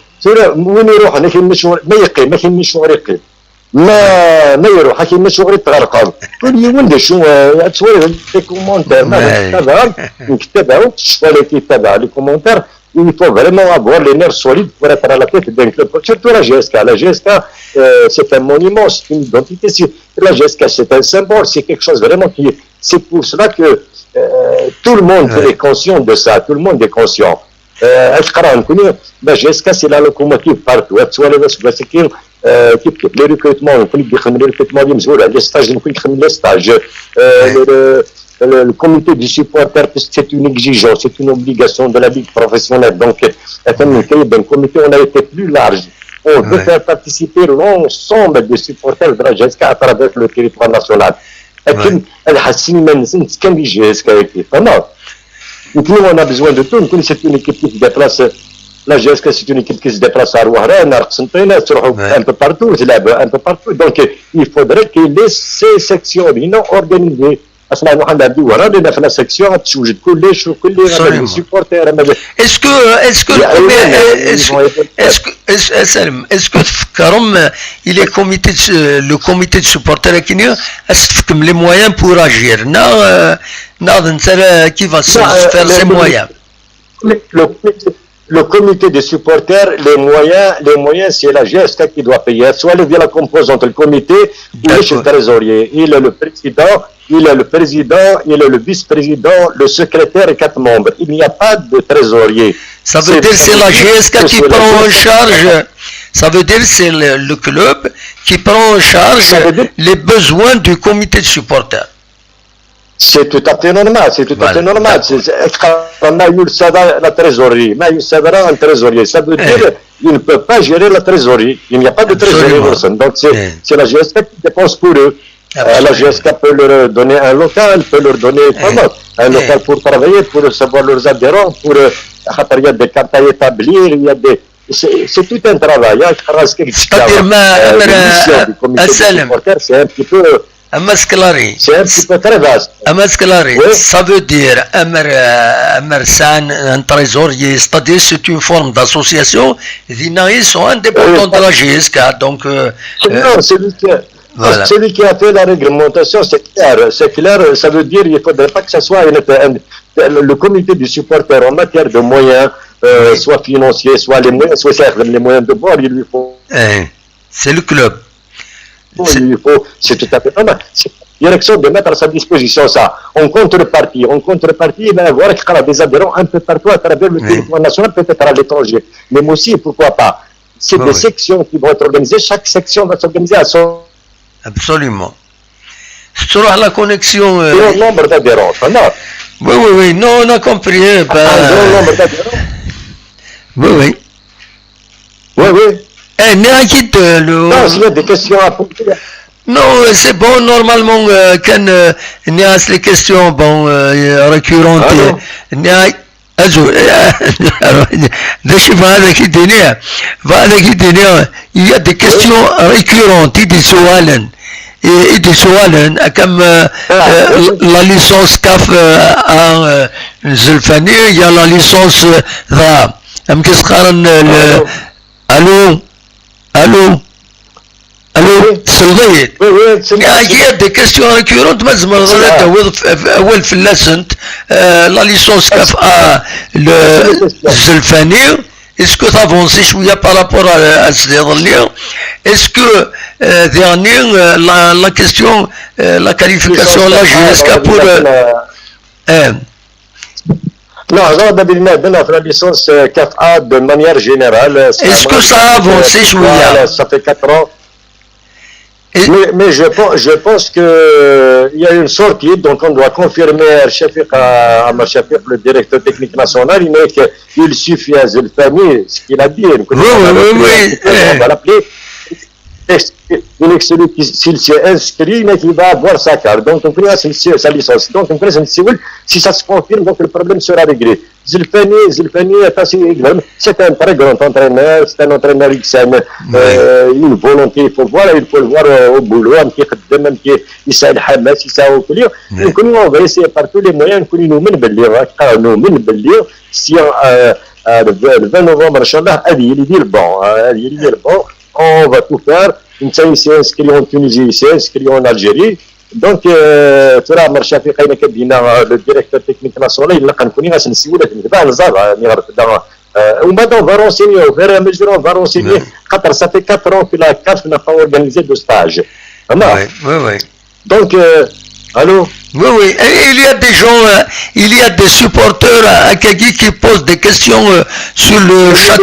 Speaker 2: وين يروح انا كاين مشوار ما يقيم ما كاين مشوار يقيم ما يروح كاين مشوار يتغرقم كل يوم ندير شنو تصوير لي كومونتير ما تابعهم نكتبهم الشواليتي تابع لي كومونتير il faut vraiment avoir les nerfs solides pour être à la tête d'un club. Surtout la GSK. La GSK, c'est un monument, c'est une identité. La GSK, c'est un symbole, c'est quelque chose vraiment qui... C'est pour cela que tout le monde est conscient de ça, tout le monde est conscient. La GSK, c'est la locomotive partout. Les recrutements, les stages, le comité du supporter, c'est une exigence, c'est une obligation de la Ligue professionnelle. Donc, un comité, on a été plus large. On veut faire participer l'ensemble des supporters de la GSK à travers le territoire national. Donc, nous, on a besoin de tout. C'est une équipe qui se déplace. La GSK, c'est une équipe qui se déplace à Rouhara, un peu partout. Un peu partout. Donc, il faudrait qu'il y ait ces sections organisées. اصلا واحد عندي ورا لنا في لا سيكسيون تشوجد كلش وكل سيبورتير
Speaker 1: اسكو تفكرهم الى كوميتي لو كوميتي دو سيبورتير كينيو استفكم لي مويان بور اجير ناض انت كيف فير سي مويان
Speaker 2: Le comité des supporters, les moyens, c'est la GSK qui doit payer. Soit via la composante, le comité, il est le trésorier, il est le président, il est le vice-président, le secrétaire et 4 membres. Il n'y a pas de trésorier.
Speaker 1: Ça veut dire que c'est la GSK qui prend en charge. Ça veut dire que c'est le club qui prend en charge les besoins du comité de supporters.
Speaker 2: C'est tout à fait normal, c'est tout à fait normal. La trésorerie, un trésorier, ça veut dire qu'il ne peut pas gérer la trésorerie. Il n'y a pas de trésorerie. Donc c'est la GSK qui dépense pour eux. La GSK peut leur donner un local, peut leur donner un local pour travailler, pour recevoir leurs adhérents, pour il y a des cartes à établir, il y a des... C'est tout un travail.
Speaker 1: C'est-à-dire,
Speaker 2: c'est un petit peu... C'est un petit peu très vaste.
Speaker 1: Ça veut dire un trésorier, c'est-à-dire c'est une forme d'association. Ils sont indépendants de la GSK. Donc,
Speaker 2: non, celui qui a fait la réglementation, c'est clair. Ça veut dire qu'il ne faudrait pas que ce soit le comité du supporter en matière de moyens, soit financiers, soit les moyens de bord, il lui faut.
Speaker 1: C'est le club.
Speaker 2: C'est tout à fait normal. C'est la direction de mettre à sa disposition ça. En contrepartie, il va y avoir des adhérents un peu partout à travers le territoire national, peut-être à l'étranger. Mais aussi, pourquoi pas. C'est des sections qui vont être organisées. Chaque section va s'organiser à son...
Speaker 1: Absolument. Sur la connexion...
Speaker 2: un nombre d'adhérents, non?
Speaker 1: Oui. Non, on a compris.
Speaker 2: Un grand nombre d'adhérents.
Speaker 1: Oui. Non,
Speaker 2: s'il y a des questions à poser.
Speaker 1: Non, c'est bon, normalement, quand il y a les questions récurrentes, il y a des questions récurrentes, des سؤالا comme la licence CAF à Zulfani, il y a la licence ذا Allô, Sylvain. Il y a des questions récurrentes, mais je me la licence CAF à le Zulfani, est-ce que tu avances شويه par rapport à ce dernier? Est-ce que dernier la question la qualification la GSK pour
Speaker 2: non, la licence 4A de manière générale.
Speaker 1: Est-ce que ça a avancé chouïa?
Speaker 2: Ça fait 4 ans. Mais je pense qu'il y a une sortie, donc on doit confirmer à Shafiq, le directeur technique national, qu'il suffit à Zelfani, ce qu'il a dit.
Speaker 1: Oui.
Speaker 2: On va l'appeler. S'il s'est inscrit, mais il va avoir sa carte. Donc, on connaît sa licence. Donc, on connaît si ça se confirme, donc le problème sera réglé. Zelfani, c'est un très grand entraîneur, c'est un entraîneur XM. Une volonté, il faut le voir au boulot, même qui يسأل حماس يساوي كل يوم. On va essayer par tous les moyens نكونوا نؤمن باللي si le 20 novembre, Inch'Allah, il dit bon. On va tout faire. Il s'est inscrit en Tunisie, il s'est inscrit en Algérie. Donc, le directeur technique national, il a connu la sensibilité de on va renseigner, au fur et à mesure, on va renseigner. Ça fait 4 ans que la CAF n'a pas organisé de stage.
Speaker 1: Oui.
Speaker 2: Donc, allô?
Speaker 1: Oui. Et il y a des gens, il y a des supporters à Kagi qui posent des questions sur le chat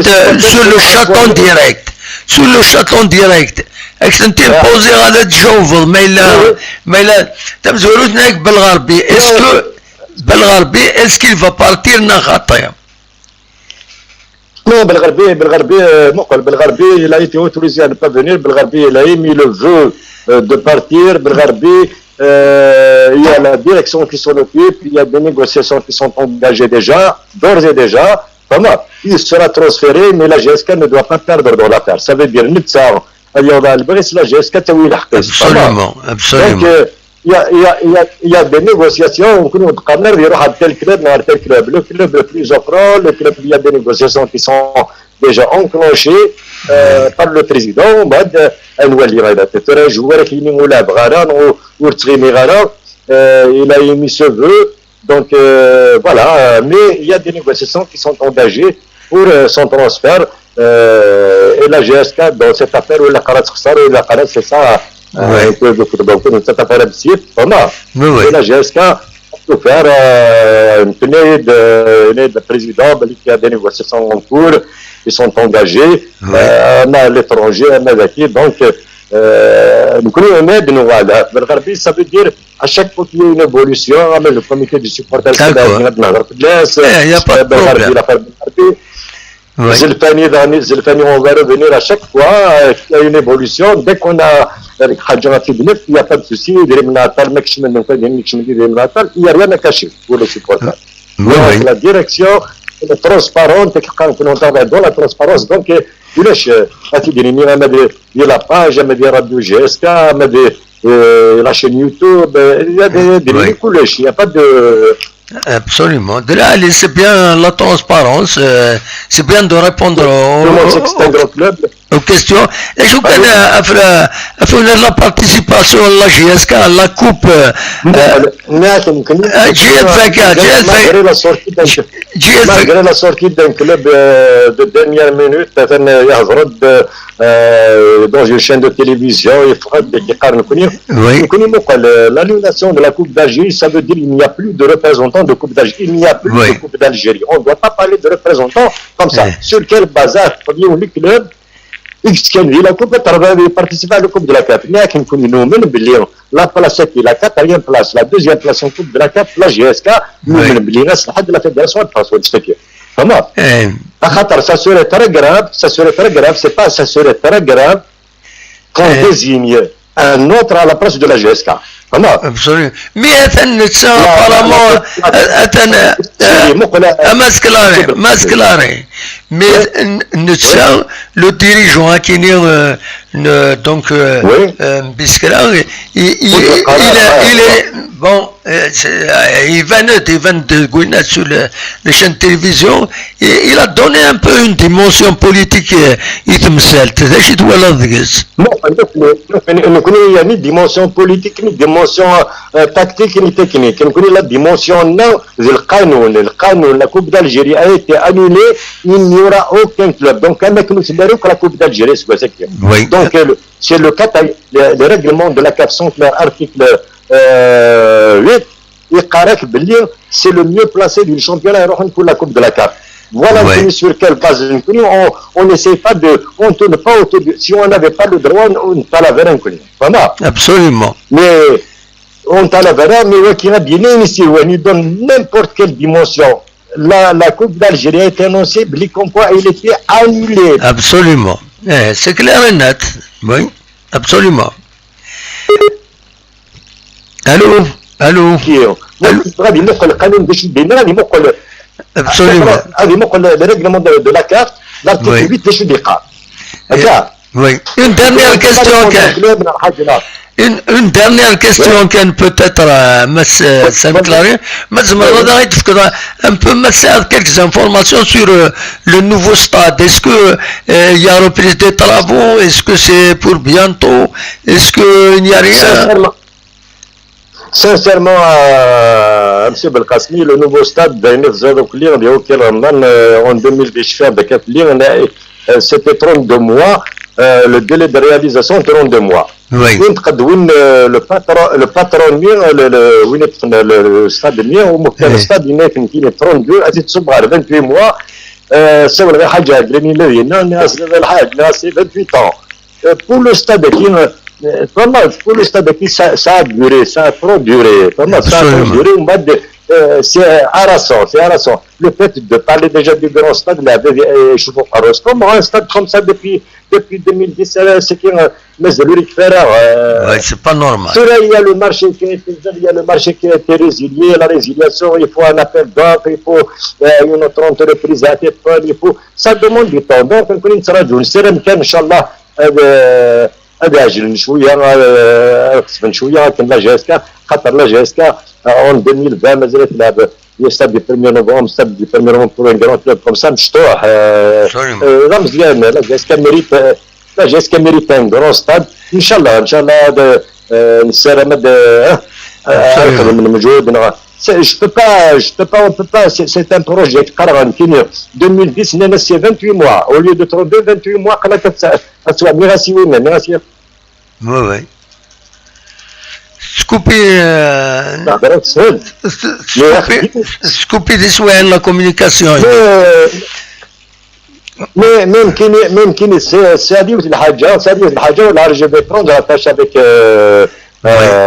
Speaker 1: en direct. Sur le chat en direct. أنت بوزي على تجاوب ما لا تمزولوش هناك بالغربي est-ce qu'il va partir نخاطر
Speaker 2: Non, Belgarbi, il a été autorisé à ne pas venir. Belgarbi, il a émis le vœu de partir. Belgarbi, il y a la direction qui s'en occupe, il y a des négociations qui sont engagées déjà, d'ores et déjà. Il sera transféré, mais la GSK ne doit pas perdre dans l'affaire. Ça veut dire la GSK.
Speaker 1: Absolument.
Speaker 2: Donc, il y a des négociations. On peut dire à tel club. Le club le plus offrant, il y a des négociations qui sont déjà enclenchées par le président. Il a émis ce vœu. Donc voilà, mais il y a des négociations qui sont engagées pour son transfert. Et la GSK dans cette affaire où la Kharat, c'est ça. Cette affaire absurde, et la GSK peut faire une aide président qui a des négociations en cours, qui sont engagées à l'étranger, à Mazaki. Donc, nous connaissons une aide, ça veut dire à chaque fois qu'il y a une évolution, le comité du supporter,
Speaker 1: il n'y a pas de problème.
Speaker 2: Zelfani, on va revenir à chaque fois qu'il y a une évolution. Dès qu'on a il n'y a pas de souci. Il n'y a rien à cacher pour les supporters. La direction est transparente, dans la transparence. Donc, il y a la page, il y a Radio GSK, la chaîne YouTube, il y a des coulisses, il n'y a pas de...
Speaker 1: Absolument. De là, c'est bien la transparence, c'est bien de répondre aux questions. Et je connais après la participation à la GSK, à la coupe
Speaker 2: malgré la sortie d'un club de dernière minute, dans une chaîne de télévision, l'annulation de la Coupe d'Algérie, ça veut dire qu'il n'y a plus de représentants de Coupe d'Algérie. Il n'y a plus de Coupe d'Algérie. On ne doit pas parler de représentants comme ça. Sur quel bazar les clubs il a participé à la Coupe de la CAF. La place qui la quatrième place, la deuxième place en Coupe de la CAF, la GSK, nous de la Fédération de France. Comment ça serait très grave, ça serait très grave qu'on désigne un autre à la place de la GSK.
Speaker 1: Absolument. Mais apparemment, masclaré. Mais le dirigeant qui est donc Biskra, il est bon, il vient de Gouina sur les chaînes de télévision, et il a donné un peu une dimension politique. Il te
Speaker 2: non, il n'y a ni dimension politique, ni dimension tactique, ni technique. Il y a la dimension non, il la Coupe d'Algérie a été annulée, il n'y aura aucun club. Donc, la Coupe d'Algérie, c'est quoi?
Speaker 1: Oui.
Speaker 2: Donc, c'est le règlement de la CAF sont clairs, article 8, c'est le mieux placé du championnat pour la Coupe de la CAF. Voilà sur quelle base on n'essaie pas on ne tourne pas autour si on n'avait pas le droit, on ne la verra pas.
Speaker 1: Absolument.
Speaker 2: Mais on t'a la verra, mais qui a bien ici, on lui donne n'importe quelle dimension. La Coupe d'Algérie a été annoncée, comme quoi elle était annulée.
Speaker 1: Absolument. C'est clair et net. Oui, absolument. Allô? Absolument.
Speaker 2: Le règlement de la CAF, l'article 8
Speaker 1: oui. Une dernière question. Une dernière question qui peut-être s'éclairer, mais un peu quelques informations sur le nouveau stade. Est-ce que il y a reprise des travaux? Est-ce que c'est pour bientôt? Est-ce qu'il n'y a rien?
Speaker 2: Sincèrement, M. Belkacmi, le nouveau stade en 2010, c'était 32 mois. Le délai de réalisation est 32 mois.
Speaker 1: Oui.
Speaker 2: Le patron le stade le stade il est 32 28 mois. C'est 28 ans. Pour le stade ça a duré, ça a trop duré. C'est harassant. Le fait de parler déjà du grand stade, comment un stade comme ça depuis 2010, c'est
Speaker 1: c'est pas normal.
Speaker 2: Il y a le marché qui a été résilié, la résiliation, il faut un appel d'offres, il faut une autre entreprise à téléphone, ça demande du temps. Donc, on sera d'une série, Inch'Allah, أجل شوية أكسبن شوية لكن لا جيسكا خاطر لا جيسكا en 2020 مازالت تلعب يستاد دي 1 نوفمبر ستاد دي 1 نوفمبر بور ان جران كلوب كوم سا مشطوح مزيان لا جيسكا ميريت ان جران ستاد ان شاء الله نسير مد أكثر من مجهود je peux pas, c'est un projet qui 2010 c'est 28 mois au lieu de 32 28 mois
Speaker 1: oui. Scoopy this way la communication.
Speaker 2: Mais même qui c'est à dire الحاجة ولا je vais prendre la tâche avec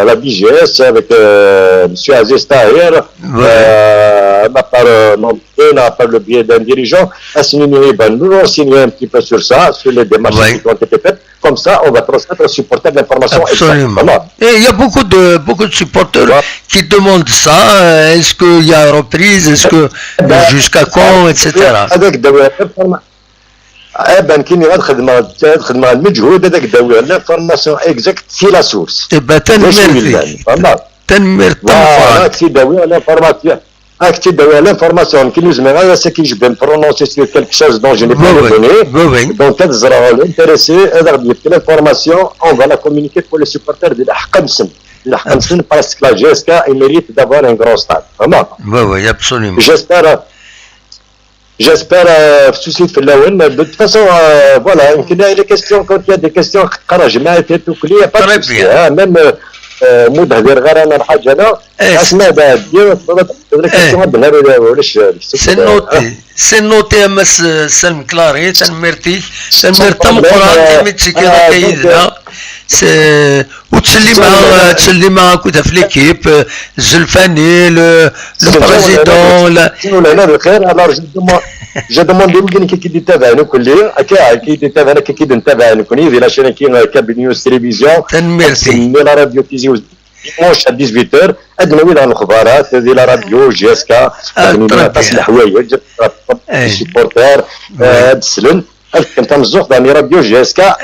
Speaker 2: la DGS avec M. Aziz Tahir, par le biais d'un dirigeant, nous ont signé un petit peu sur ça, sur les démarches qui ont été faites. Comme ça, on va transmettre aux supporters l'information.
Speaker 1: Absolument. Et il y a beaucoup de supporters qui demandent ça. Est-ce qu'il y a reprise? Est-ce que jusqu'à quand, etc. كي خدمه المجهود هذاك الدوله لافورماسيون اكزاكت سي لا سورس تنمر l'information qui nous met c'est que je vais me prononcer sur quelque chose dont je n'ai pas donné. Donc, l'intéressé, l'information, on va la communiquer pour les supporters de la Hamsen parce que la GSK mérite d'avoir un grand stade. Vraiment. Oui, absolument.
Speaker 2: J'espère de toute façon, voilà, il y a des questions, quand il y a des questions, pas de souci, même
Speaker 1: c'est noté مس سلم كلاري تنمرتي قران تمتي كذا كيدنا وتسلي معاك ودا في ليكيب الزلفاني لو بريزيدون
Speaker 2: je demande qui يتابعنا كل كي يتابعنا كي نتابعنا كوني في لا شين كاب نيوز تلفزيون
Speaker 1: تنمرتي
Speaker 2: لا راديو تيزي dimanche à 18h ادنوي على الاخبارات هذه لا راديو جيسكا تصل الحوايج السيبورتير تسلم كنت مزوق داني راديو جيسكا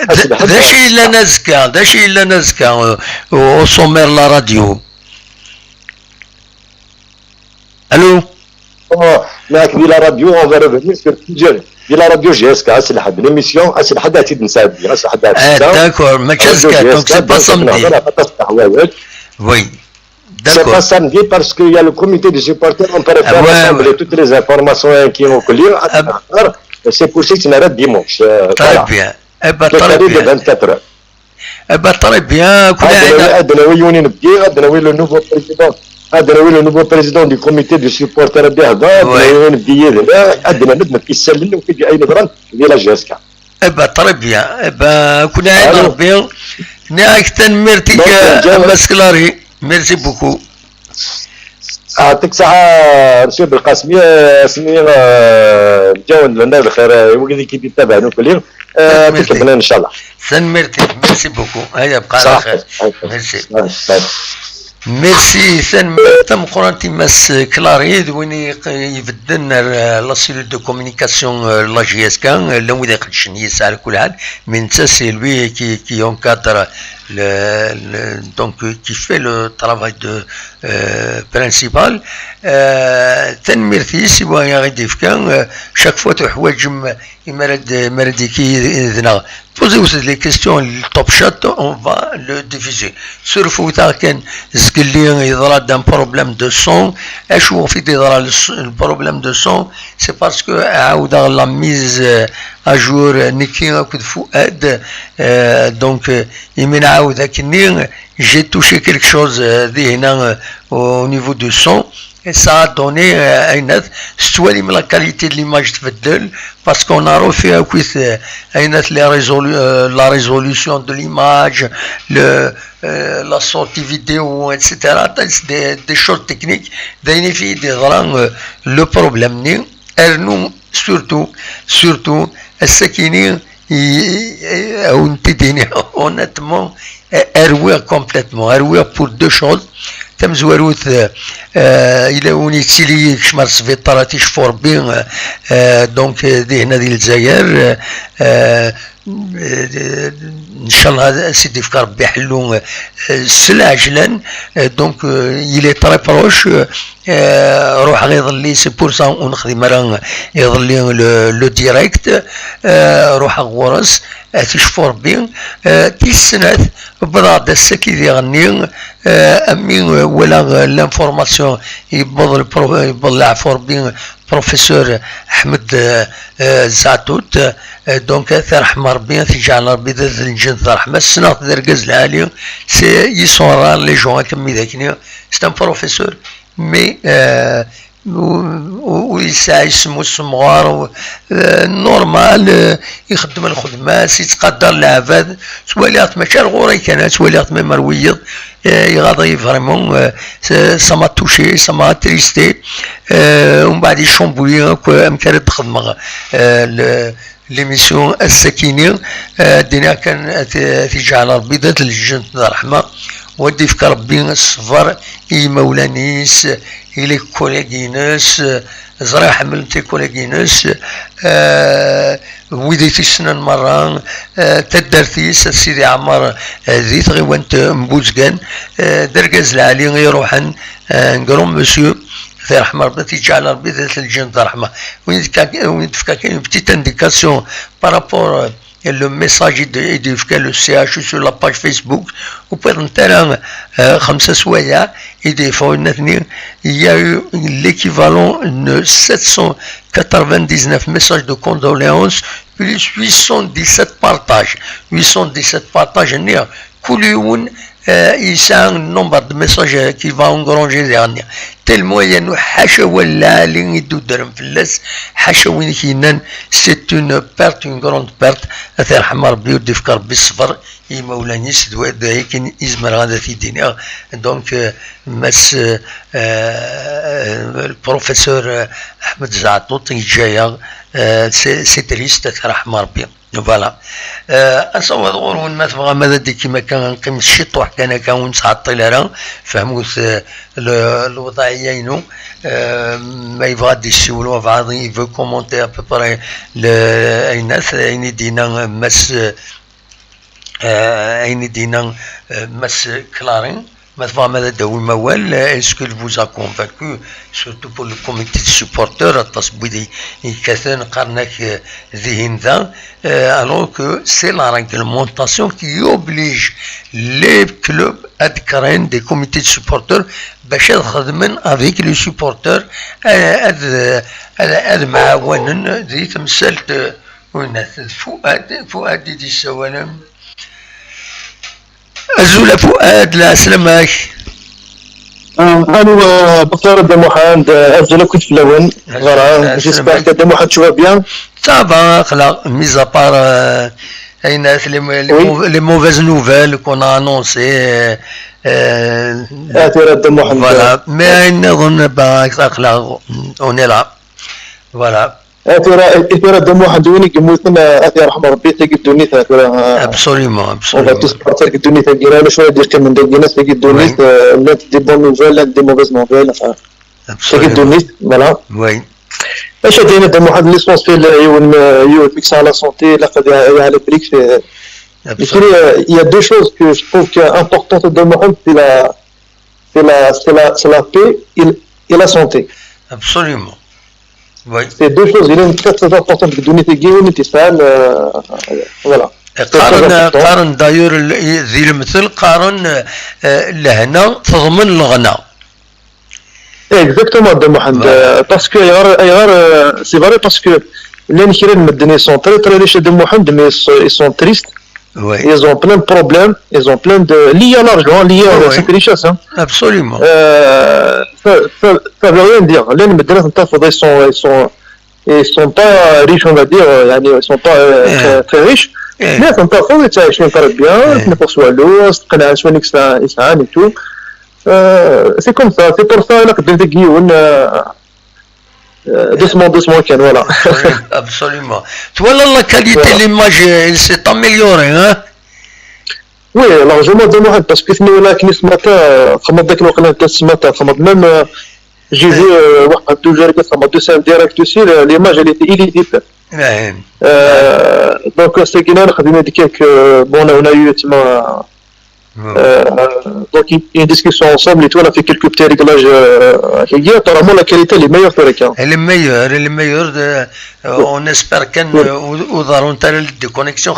Speaker 1: داشي الا نزكا او سومير لا راديو الو
Speaker 2: معك ديال لا راديو اون فا ريفونير سور تيجر ديال لا راديو جيسكا اسل حد ليميسيون اسل حد عتيد نساد اسل حد
Speaker 1: داكور ما كازكا دونك سي با سامدي وي
Speaker 2: C'est pas samedi parce qu'il y a le comité de supporters, on peut faire rassembler toutes les informations qui ont collé. C'est possible que tu n'arrêtes dimanche.
Speaker 1: Très bien.
Speaker 2: Très bien. De 24 heures.
Speaker 1: Très bien.
Speaker 2: Le nouveau président du comité de supporters
Speaker 1: très bien. Merci beaucoup.
Speaker 2: يعطيك ساعة رسول بالقاسمية سنين نتجاوز لنا الخير وكذا كي يتابعنا كل يوم تكملنا إن شاء الله.
Speaker 1: ميرسي بوكو. هيا بقى على خير. ميرسي ثان تم قرانتي ماس كلاريد وين يبدلنا لا سيلول دو كومونيكاسيون لا جي اس كان لو ذاك الشنيس على كل حال من سي لوي كي اونكادر donc qui fait le travail de principal تنمرتي سوا يغديف كان chaque fois تحواج مرد كي ذنا posez-vous les questions le top shot on va le diffuser surtout كان زكلي يضرا d'un problème de son اش هو في يضرا le problème de son c'est parce que عاود la mise à jour نكي كود فؤاد donc يمين عاود كني j'ai touché quelque chose au niveau du son et ça a donné soit la qualité de l'image تبدل parce qu'on a refait la résolution de l'image la sortie vidéo etc des choses techniques le problème nous surtout السكينين honnêtement اروي complètement اروي pour deux choses تم زواروث الى وني تسيلي كشمار سفيطراتي شفور بين دونك دي هنا ديال الجزائر ان شاء الله سيدي فكر ربي يحلو السلع عجلا دونك il est très proche روح غيظلي سي بور سا ونخدم راه يظلي لو ديريكت روح غورس تشفور بين تيسنات بضاد السكي دي غني امي ولا لانفورماسيون يبضل عفور بين بروفيسور احمد زعتوت دونك ثار حمار بين تجعل ربي ذات الجن ثار حمار السنة درقز العالي سي يصورا لي جون كمي ذاكني سي ان بروفيسور مي ويسعى يسمو السمغار نورمال يخدم الخدمات يتقدر العباد سواليات ماشي الغوري كانت سواليات ما مرويض يغاضي فريمون سما توشي سما تريستي ومن بعد يشومبولي امكانت تخدم ليميسيون السكينه دينا كان تجعل ربي ذات الجنة الرحمه ودي فك ربي الصفر اي مولانيس إلي كوليجينس زرا حملتي كوليجينس ويديتي السنة مرة تدرتيس سيدي عمر ذي تغيوانت مبوزقان درقاز العالي يروحن نقروم مسيو في رحمة ربي تجعل ربي ذات الجنة رحمة وين تفكا كاين بتيت انديكاسيون بارابور le message édifié le CH sur la page Facebook ou pendant 5 سوايع يدفعوا الاثنين il y a eu l'équivalent de 799 messages de condoléances plus 817 partages نير كل يوم يسعى nombre de messages qui va engranger dernier tellement ينو حاشا ولا لين يدو درم فلاس حاشا وين كينان c'est une perte une grande perte أثير حمار ربي ودي فكر بالصفر يمولاني سدوا دايكين إزمر غادا في دينيا دونك مس البروفيسور أحمد زعطوط يجايا سي تريست أثير حمار ربي فوالا اصور دغور وين ما تبغى ماذا دي كيما كان نقيم الشيطوح كان ونتعطل راه فهموت الوضعيين ما يبغى دي يسولوا بعض يفو كومونتي ابوبري الناس اين دينا مس اين دينا مس كلارين Est-ce qu'il vous a convaincu, surtout pour le comité de supporters, alors que c'est la réglementation qui oblige les clubs à créer des comités de supporters avec les supporters أزول فؤاد لا سلامك.
Speaker 3: أنا بخير دم واحد أزول كنت في الأول. فوالا جيسبر que دم واحد tu vas bien.
Speaker 1: Ça va, mis à part les mauvaises nouvelles qu'on a annoncées. Voilà, mais on est là. Voilà.
Speaker 3: ترى دم واحد وين يموتنا أثير رحمة ربي تجي الدنيا ترى.
Speaker 1: Absolument.
Speaker 3: On va tous partir que الدنيا تجينا له شوية دير كم من دقيقة تجي الدنيا لا دي بون نوفيل لا دي موفيز نوفيل تجي الدنيا voilà.
Speaker 1: Oui.
Speaker 3: ايش هدينا دم واحد ليسونس في يون ميكس على سونتي لقد على بريك في. Il y a deux choses que je trouve importantes de Mohamed, c'est la paix et la santé.
Speaker 1: Absolument. Oui.
Speaker 3: C'est deux choses très très importantes que donner tes guillemets tes salles, voilà.
Speaker 1: قارن داير ذي المثل قارن لهنا تضمن الغنى.
Speaker 3: Exactement de Mohamed. Parce que c'est vrai parce que les Nigériens sont très très riches de Mohamed, mais ils sont tristes.
Speaker 1: Oui.
Speaker 3: Ils ont plein de problèmes, ils ont plein de liés à l'argent, liés à cette richesse. Hein.
Speaker 1: Absolument.
Speaker 3: Ça veut rien dire. Les Méditerranéens ils sont pas riches, on va dire, ils sont pas très riches. Mais ils sont pas faux, ils sont pas bien, ils ne poursuivent l'eau, et tout. C'est comme ça, c'est pour ça que des guillaumes. Doucement, voilà.
Speaker 1: Absolument. Tu vois là, la qualité de l'image, elle s'est améliorée, hein?
Speaker 3: Oui, largement de Mohamed, parce que nous là, ce matin, même j'ai vu un direct aussi, l'image elle était illisible. Donc c'est qu'il on a eu donc une discussion ensemble et tout, on a fait quelques petits réglages. Apparemment la qualité elle est meilleure que les cas.
Speaker 1: Elle est meilleure. On espère qu'elle aura des connexions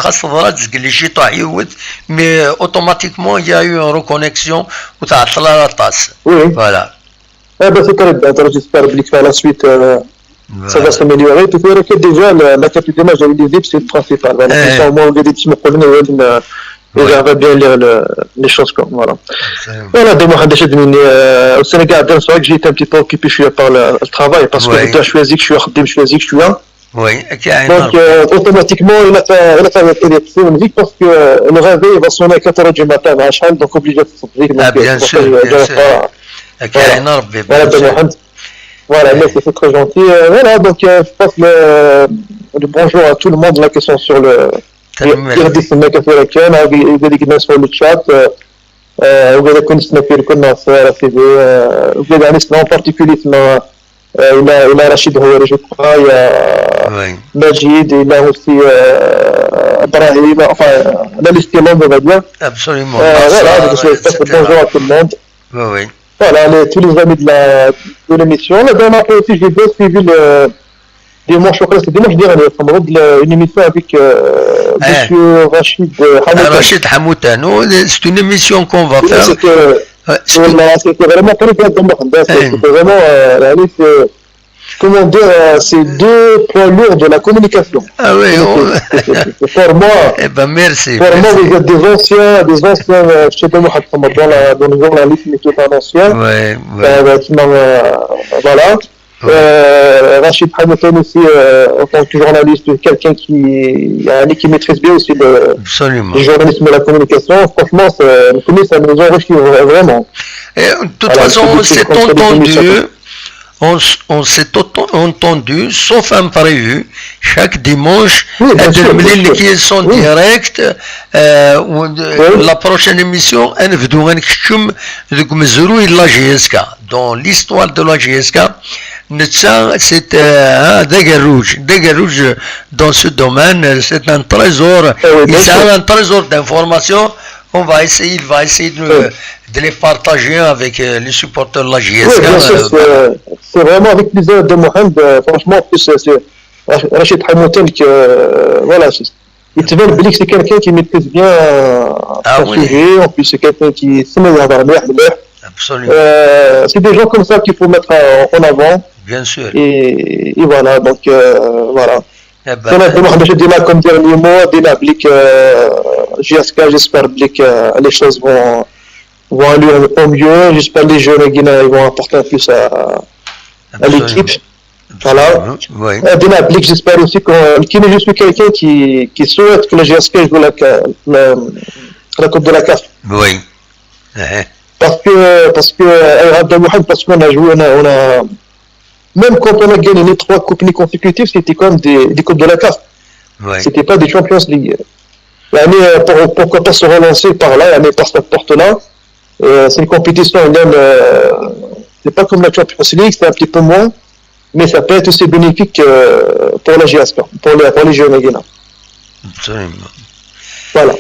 Speaker 1: mais automatiquement il y a eu une reconnexion où tu as la tasse.
Speaker 3: Oui.
Speaker 1: Voilà.
Speaker 3: C'est très bien, j'espère que la suite ça va s'améliorer. Tu vois que déjà la qualité d'image est visible, c'est le principal. Voilà. Au moins des petits mots et j'aimerais bien lire les choses comme voilà. Voilà, de moi, au Sénégal, c'est vrai que j'ai été un petit peu occupé par le travail parce que tu as choisi que je suis là.
Speaker 1: Oui,
Speaker 3: donc automatiquement, il a fait une musique parce que le réveil va sonner à 4h du matin à Hachal, donc obligé de se dire.
Speaker 1: Ah, bien sûr, bien sûr.
Speaker 3: Voilà, c'est très gentil. Voilà, donc je passe le bonjour à tout le monde là qui sont sur le. يهدي السماكة في ركان وقال الناس في الشات وقال كنت نسمع كنا في سيدي وقال يعني اسمه بارتيكولي اسمه إلى رشيد هو رشيد يا مجيد إلى aussi إبراهيم enfin la liste est longue on va dire.
Speaker 1: Absolument.
Speaker 3: Voilà, donc je passe le bonjour à tout le monde.
Speaker 1: Oui.
Speaker 3: Voilà, tous les amis de l'émission. La dernière fois aussi j'ai bien suivi dimanche, c'est dimanche dernier, une émission avec monsieur Rachid Hamoutan.
Speaker 1: Rachid Hamoutan, c'est une émission qu'on va faire.
Speaker 3: C'était vraiment très bien. C'était vraiment, comment dire, c'est deux poids lourds de la communication.
Speaker 1: Ah oui,
Speaker 3: pour moi.
Speaker 1: Eh ben merci.
Speaker 3: Pour moi, vous êtes des anciens, je sais pas moi, dans le journalisme et tout un ancien.
Speaker 1: Oui.
Speaker 3: Voilà. Rachid Hamoutan aussi, en tant que journaliste, quelqu'un qui maîtrise bien aussi le journalisme et la communication. Franchement, ça nous enrichit vraiment.
Speaker 1: Et, de toute façon, on s'est entendu, sauf imprévu, chaque dimanche, qui sont directs. La prochaine émission, dans l'histoire de la GSK, c'est Dagarouge dans ce domaine, c'est un trésor, il a un trésor d'informations. Il va essayer de les partager avec les supporters de la JSK.
Speaker 3: Oui, bien sûr, c'est vraiment avec plaisir de Mohamed. Franchement, en plus, c'est Rachid Hamoutel que voilà, il te veut que c'est quelqu'un qui maîtrise bien son sujet. En plus, c'est quelqu'un qui se met en valeur.
Speaker 1: Absolument.
Speaker 3: C'est des gens comme ça qu'il faut mettre en avant.
Speaker 1: Bien sûr.
Speaker 3: Et voilà, donc voilà.
Speaker 1: Ben,
Speaker 3: je dis là comme dernier mot, JSK, j'espère que les choses vont aller au mieux. J'espère que les jeunes ils vont apporter un plus à l'équipe. Voilà.
Speaker 1: Oui.
Speaker 3: J'espère aussi que je suis quelqu'un qui souhaite que le GSK joue la Coupe de la CAF.
Speaker 1: Oui.
Speaker 3: Parce qu'on a joué, même quand on a gagné les 3 coupes consécutives, c'était comme des coupes de la CAF.
Speaker 1: Oui.
Speaker 3: C'était pas des Champions League. Pourquoi pas se relancer par là, par cette porte-là. C'est une compétition, c'est pas comme la Champions League, c'est un petit peu moins, mais ça peut être aussi bénéfique pour la GSK, pour les jeunes Guinéens.
Speaker 1: Absolument.
Speaker 3: Voilà.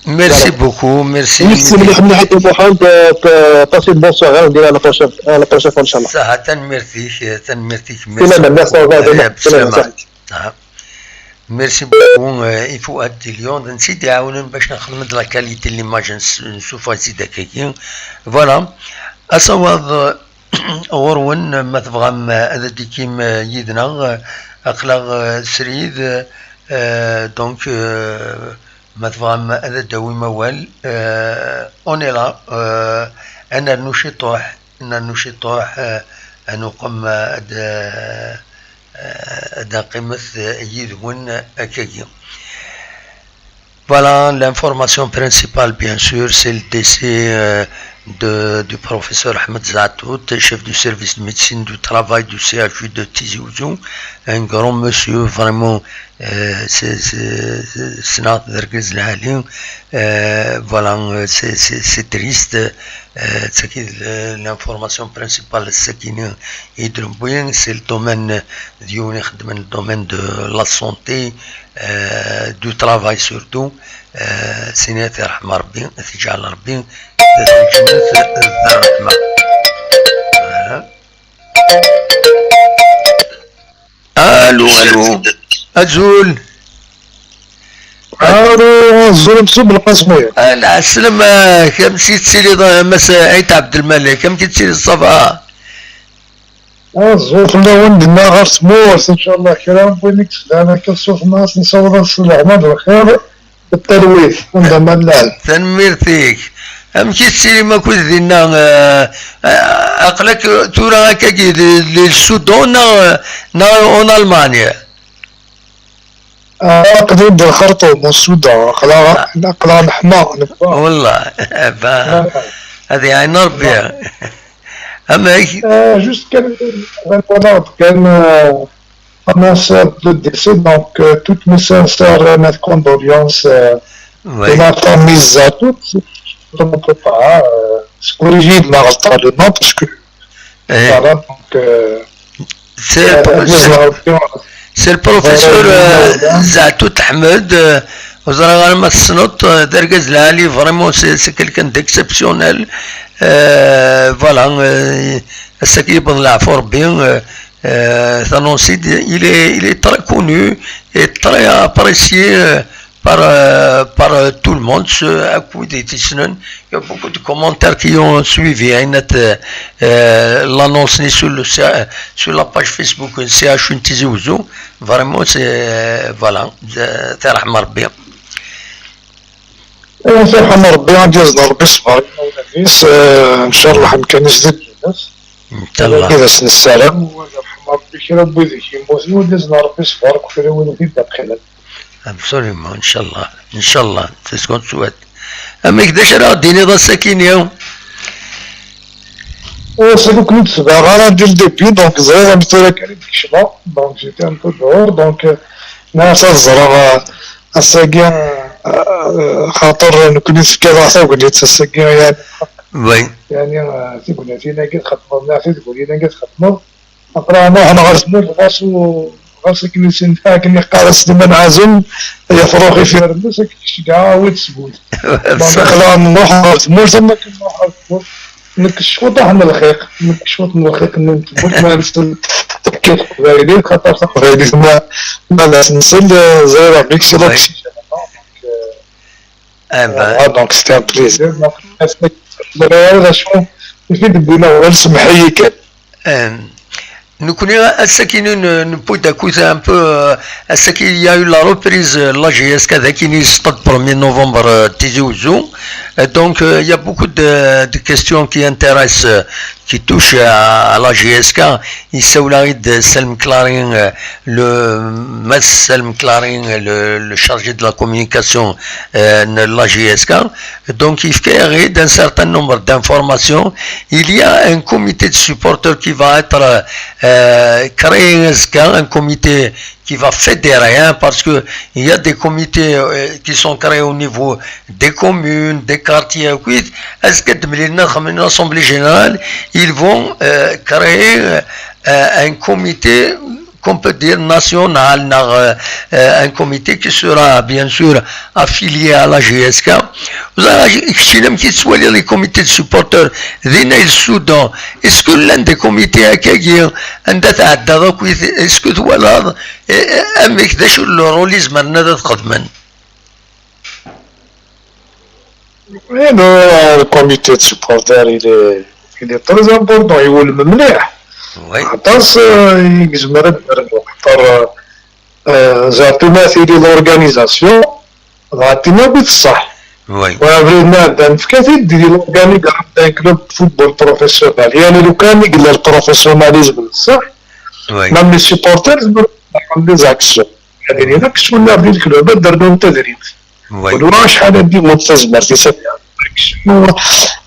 Speaker 1: Merci beaucoup, merci.
Speaker 3: Merci Mohamed, passez une bonne soirée, on dirait à la prochaine fois, Inch'Allah.
Speaker 1: Ça, merci. ميرسي بوكو يفو ادي اليوم نسيت يعاونون باش نخدم لا كاليتي ليماج نشوفها زيدا كاين فوالا اصوات غرون ما تبغى هذا دي كيم يدنا اقلا سريد دونك ما تبغى هذا داوي موال اوني لا انا نشطوح انقم Voilà, l'information principale, bien sûr, c'est le décès du professeur Ahmed Zatout, chef du service de médecine du travail du CHU de Tizi Ouzou, un grand monsieur, vraiment, voilà, c'est triste. L'information principale, c'est le domaine de la santé, du travail surtout. Allô, Azul.
Speaker 3: الظلم صب القسمية.
Speaker 1: لا السلامة كم نسيت تسيري مساء عيد عبد الملك كم تسيري الصباح.
Speaker 3: الظروف اللي عندنا غير سموس ان شاء الله كلام بينك انا كنشوف الناس نصور العماد الخير بالترويج عندما اللعب.
Speaker 1: تنميرتيك. أمشي تسيري ما كنت دينا أقلك تورا هكا للسودان نا أون ألمانيا.
Speaker 3: قديم ديال الخرطوم والسودان أقلا الحمار.
Speaker 1: والله هذه عين ربي. أما
Speaker 3: juste كان annonce le décès, donc toutes mes sincères condoléances de ma famille à toutes. Je ne peux pas se corriger de ma retardement parce que voilà, donc
Speaker 1: c'est le professeur Zatout Ahmed وزرا ما السنط درجز لالي vraiment c'est quelqu'un d'exceptionnel voilà السكيب العفو ربي Thanossid, il est très connu et très apprécié par tout le monde. Il y a beaucoup de commentaires qui ont suivi l'annonce sur la page Facebook CHU Tizi Ouzou. Vraiment, c'est voilà, c'est Rahma Rabbi.
Speaker 3: فرحة ربي عجزنا ربي صبر ان شاء الله حنكون جديد إذا السلام ورحمة ربي كي ربي ذيك يموت ودزنا ربي صبر كفر ونفيد بخير.
Speaker 1: Absolument, Inch'Allah, c'est ce qu'on souhaite. أما كداش راه ديني ذا السكين يوم؟
Speaker 3: C'est que nous sommes là dès le début, donc زي ما تقول لك ديك الشباب، donc j'étais un peu dehors, donc ناس الزرع السكين خاطر نكون في كذا قلت السكين يعني.
Speaker 1: وي.
Speaker 3: يعني تقول لي أنا قد خدمة ناس تقول لي أنا قد خدمة أقرأ أنا غرسمو راسو خاصك نسين كني قارس لمن عازم يا فروخي في الناس كيشجع وتسبوت خلا نروح مرسم ما كنروح نكشفوط احنا الخيق نكشفوط من الخيق نتبوت ما نستل كيف غادي خاطر غادي ما نصل زيرو بيكسل دونك سيتي ان بليزير دونك شنو يفيد بينا ولا سمحي كان
Speaker 1: nous connaissons à ce qui nous peut écouter un peu à ce qu'il y a eu la reprise la GSK qui est le 1er novembre donc il y a beaucoup de questions qui intéressent qui touchent à la GSK il s'agit Selm Klarin le chargé de la communication de la GSK donc il fait d'un certain nombre d'informations il y a un comité de supporters qui va être créer un comité qui va fédérer parce que il y a des comités qui sont créés au niveau des communes, des quartiers. Est-ce que dans l'Assemblée générale, ils vont créer un comité qu'on peut dire national, un comité qui sera bien sûr affilié à la GSK. Vous avez les comités de supporters du Soudan. Est-ce que l'un des comités a gagné un data est-ce que voilà avec le rôlisme
Speaker 3: le comité de supporters il est très important il est le مليح عطاس يجمر نختار تماثيل لورغانيزاسيون غاتينا بصح وعبرنا في كثير ديال الاورغانيك حتى كلوب فوتبول بروفيسيونال يعني لو كان يقول البروفيسيوناليزم بصح مام لي سيبورترز لي زاكسيون هذه لي زاكسيون اللي في الكلوب درنا تدريب ولو شحال هادي ملتزمه في سبيل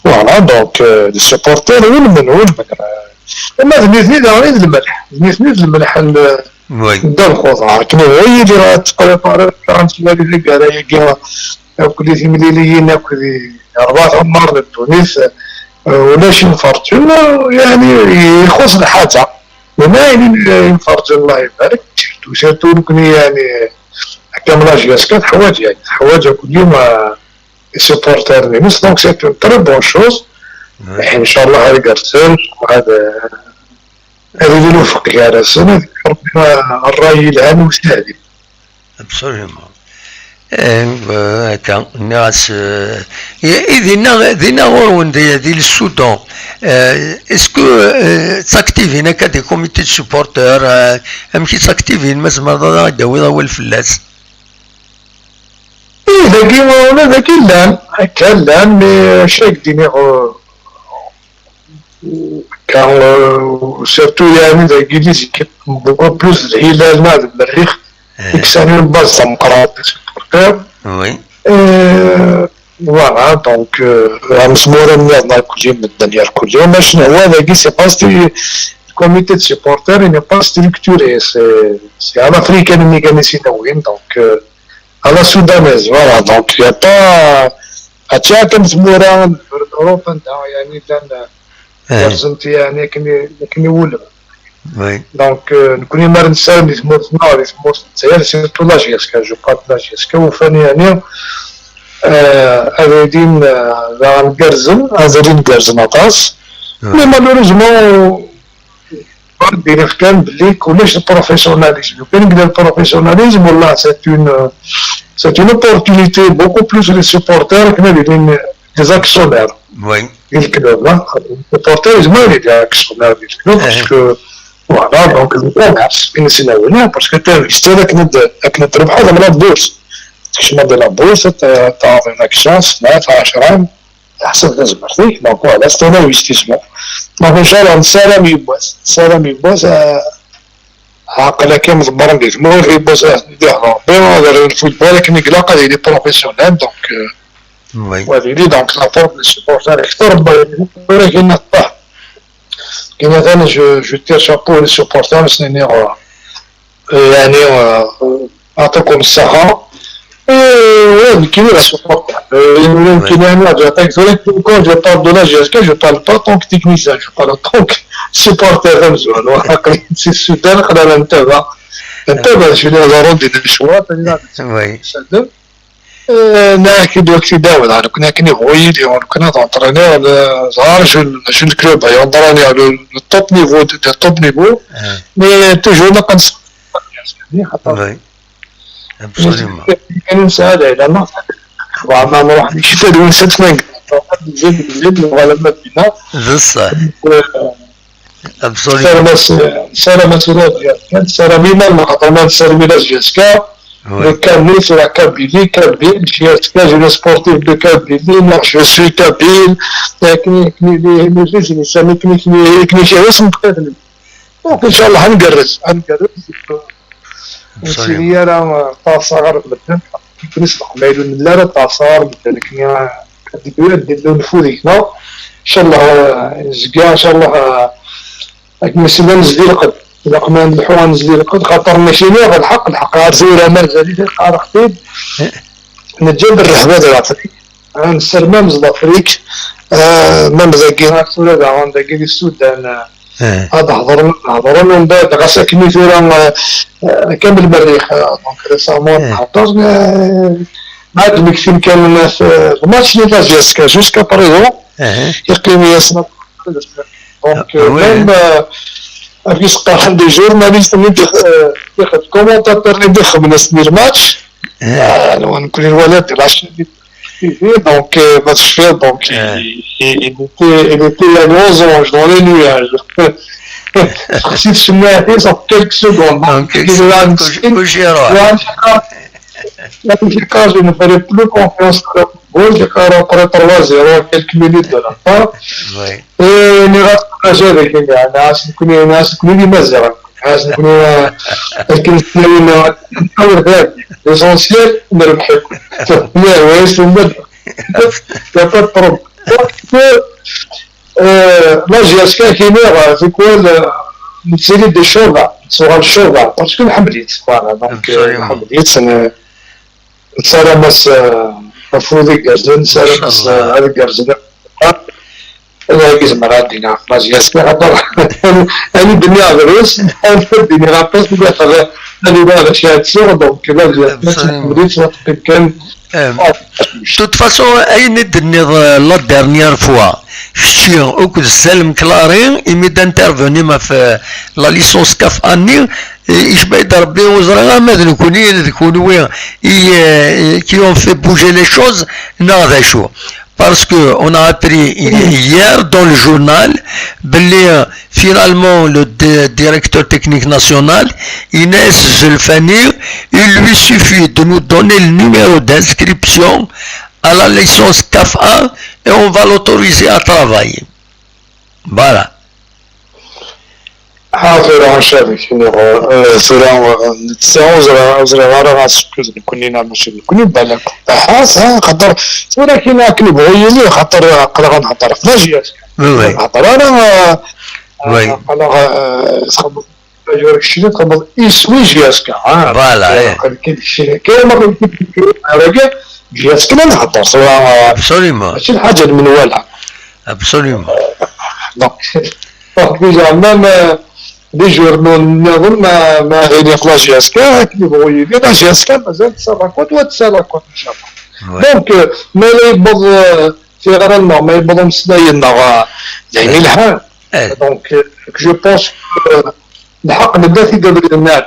Speaker 3: فوالا دونك لي سيبورتر وين ما زنيتني داريد الملح زنيتني الملح ندير الخضره كنا هي اللي راه تقريبا كانت اللي قال كيما كل في مليليين ناكل 4 عمر تونس ولا شي نفرجن يعني يخص الحاجه وما يعني نفرج الله يبارك وشاتو نكوني يعني كامل جاسكات حوايج كل يوم سيبورتر نيمس دونك سي تري بون شوز ان شاء الله هذا قرسل وهذا اللي نوفق يا رسول ربنا الراي العام وسهل
Speaker 1: absolument كان الناس إذا ورون ديال السودان اسكو تاكتيفين هكا دي كوميتي سبورتور امشي تاكتيفين مزمر داوي اول فلاس
Speaker 3: ذاكي ولا ذاكي لان هكا لان مي شاك ديني كان سيرتو يعني ذاكي لي زيك بوكو بلوس الهلال مع المريخ يكساني الباز مقرات
Speaker 1: Oui.
Speaker 3: Voilà, donc مسمورة من كل يوم الدنيا كل يوم شنو هو ذاكي سي با comité de supporters il n'est pas structuré c'est à l'africaine mécanicien وين donc à la soudanaise voilà donc il n'y a pas هادشي كنسموها في اوروبا يعني لان رزمت يعني كني ولد دونك نكوني ما نساو لي سموت نار سموت تسير سيرتو لا جيسكا جو بارت لا جيسكا وفاني يعني غاديين غنقرزن غادي نقرزن عطاس مي مالوريزمون غادي نختار بلي كلش البروفيسيوناليزم لو كان نقدر البروفيسيوناليزم والله c'est une opportunité beaucoup plus les supporters que les actionnaires du club là les supporters ils sont les actionnaires du club parce que voilà donc le commerce c'est là parce que tu investis avec notre ربح dans la bourse كش ما la bourse t'as une action سنة 10 احسن لازم فيك donc voilà c'est un investissement donc ان شاء الله نسالم يبوس عقله كامل ضمرن ديك مو غير يبوس نديرها غير الفوتبول لكن يقلق هذه لي بروفيسيونيل دونك وهذه دونك لا فورم لي سيبورتر اكثر ولكن نطاح كما مثلا جو تير شابو لي سيبورتر يعني اعطيكم الصحة كاين لا سيبورتر يمكن انا جاتك كون جو بار دو لا جيسكا جو بار با طونك تكنيسيان جو بار طونك سيبورتر مزيان وحقيقة سي السودان قدرنا نتابع انت باش اللي هضروا ديال الشواط اللي
Speaker 1: وي
Speaker 3: ناكيد وقت داود كنا كني غويد كنا تونطرينير صغار شو الكلوب يونطروني على التوب نيفو ديال التوب نيفو مي توجور ما كنص
Speaker 1: وي ابسوليومون
Speaker 3: كان نساعد على ما وعما نروح نشوف هاد وين سنتنا نزيد الغلبات بينا
Speaker 1: بصح ابسوليومون
Speaker 3: سلامة الرجال كانت سلامينا المقاطعة سلامينا جيسكا le Kabyle, c'est la Kabylie, Kabyle, j'ai le sportif de Kabylie, moi je suis Kabyle, donc Inch'Allah هنقرز السورية راه تاع صغار بالدم بالنسبة لعيدون الله راه تاع صغار بالدم لكن كديروا ديروا نفوذنا إن شاء الله زكا إن شاء الله مسنا نزيد القد إذا ما نلحقوا نزيد القد خاطر ماشي غير الحق عارفين مازال قارا خطيب نتجاب الرهبة ديال الأفريق نسر مامز الأفريق مامز كينا كثر عندك كي السودان هذا هضرنا من بعد غاسا كني فيرا كامل المريخ دونك ريسامون حطوز بعد مكسين كان في الماتش ديال لاجيسكا جوسكا بريزون يقيم ياسنا دونك ميم افيس قال دي جورناليست اللي ياخذ كومونتاتور اللي دخل من السمير ماتش لو نكون الولاد ديال العشرين donc match fait donc il était à nos anges dans les nuages si tu me dis en quelques secondes je ne ferai plus confiance au j'ai carré après 3-0 quelques minutes de la fin et il reste pas avec الناس كلهم مزرعه عايز نكونوا كنستناو نحاول هذا ليسونسيال نربحوا لا واش لا با بروب لا جيسكا كاينه في كل نسيري دي شوغا صغار الشوغا باسكو حمليت فوالا دونك حمليت انا سلامس مفروض يقرزن سلامس هذا قرزن لا يجوز مرادنا خلاص يسمع خاطر انا الدنيا غروس انا الدنيا غابس بلا انا باغي شي هاد الصوره دونك لا بديت كان
Speaker 1: toute façon اين الدنيا لا ديرنيير فوا شتي او سالم كلارين ايمي دانترفوني ما في لا ليسونس كاف اني يشبه ربي وزرا ماذا نكونوا qui ont fait bouger les choses ناضا شو parce qu'on a appris hier dans le journal, finalement le directeur technique national, Inès Zulfani, il lui suffit de nous donner le numéro d'inscription à la licence CAF 1 et on va l'autoriser à travailler. Voilà.
Speaker 3: حاضر شافي فلان نتساوز راه كلنا ماشي كلنا بالك خاطر ولكن كنبغي لي خاطر قدر نهضر في لاجيات نهضر انا انا صاحب الشيء قبل يسوي جياسكا
Speaker 1: فوالا
Speaker 3: كاين ما كنت جياسكا نهضر
Speaker 1: ابسوليومون
Speaker 3: ماشي الحاجه المنواله
Speaker 1: ابسوليومون
Speaker 3: دونك زعما لي جورنال نظن ما غير يقلا جياسكا كيبغوا يدير جياسكا مازال تسرقت وتسرقت ان شاء الله دونك ما يبغض في غير ما يبغض مسناينا يعني الحال دونك جو بونس الحق نبدا في قبل الناس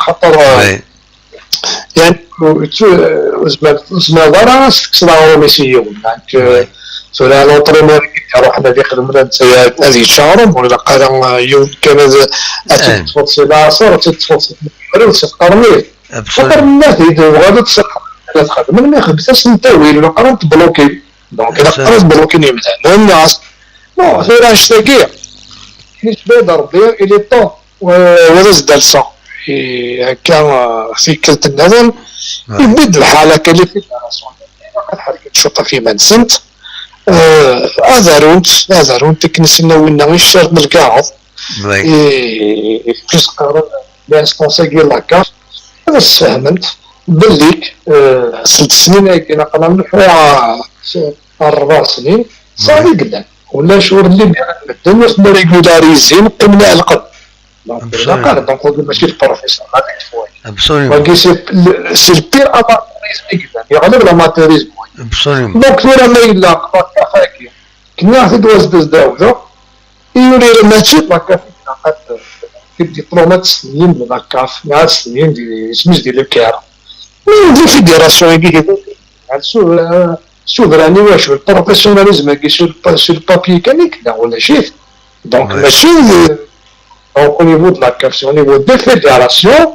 Speaker 3: خاطر يعني زعما راه استكسروا ميسيو دونك سولا لونطرينور يروح نادي خدمنا هذه الشهر ولا قال يوم كان تفصل العصر تفصل وتقرني خاطر الناس يبغوا تخدم ما يخبسش نتاوي ولا قرنت بلوكي دونك اذا قرنت بلوكي مثلا الناس نو غير اشتكي يشبه ربي الي طون ورز دالسون كان في كلت النظر يبدل الحاله كلي في الراسون حركه شرطه في منسنت اذرونت تكنسنا وين الشرط من الكاعد كيس قرر لانستونسا ديال لاكار انا فهمت بليك 6 سنين كاين قرا نحو 4 سنين صافي قدام ولا شهور اللي الدنيا ريغولاريزين قمنا القد دونك لا قال دونك ماشي البروفيسيونال
Speaker 1: ابسوليومون
Speaker 3: ولكن سي البير اماتوريزم كذا يغلب الاماتوريزم
Speaker 1: ابسوليومون
Speaker 3: دونك ثورة ما إلا كافاكي كنا في دوز داوزة يولي ماشي لاكاف في الدبلومات سنين من لاكاف مع سنين ديال سميت ديال الكارا دي فيديراسيون يجي سوفراني واش البروفيسيوناليزم كي سو البابي كان كذا ولا شيء دونك ماشي دونك au niveau de la CAF, au niveau des fédérations,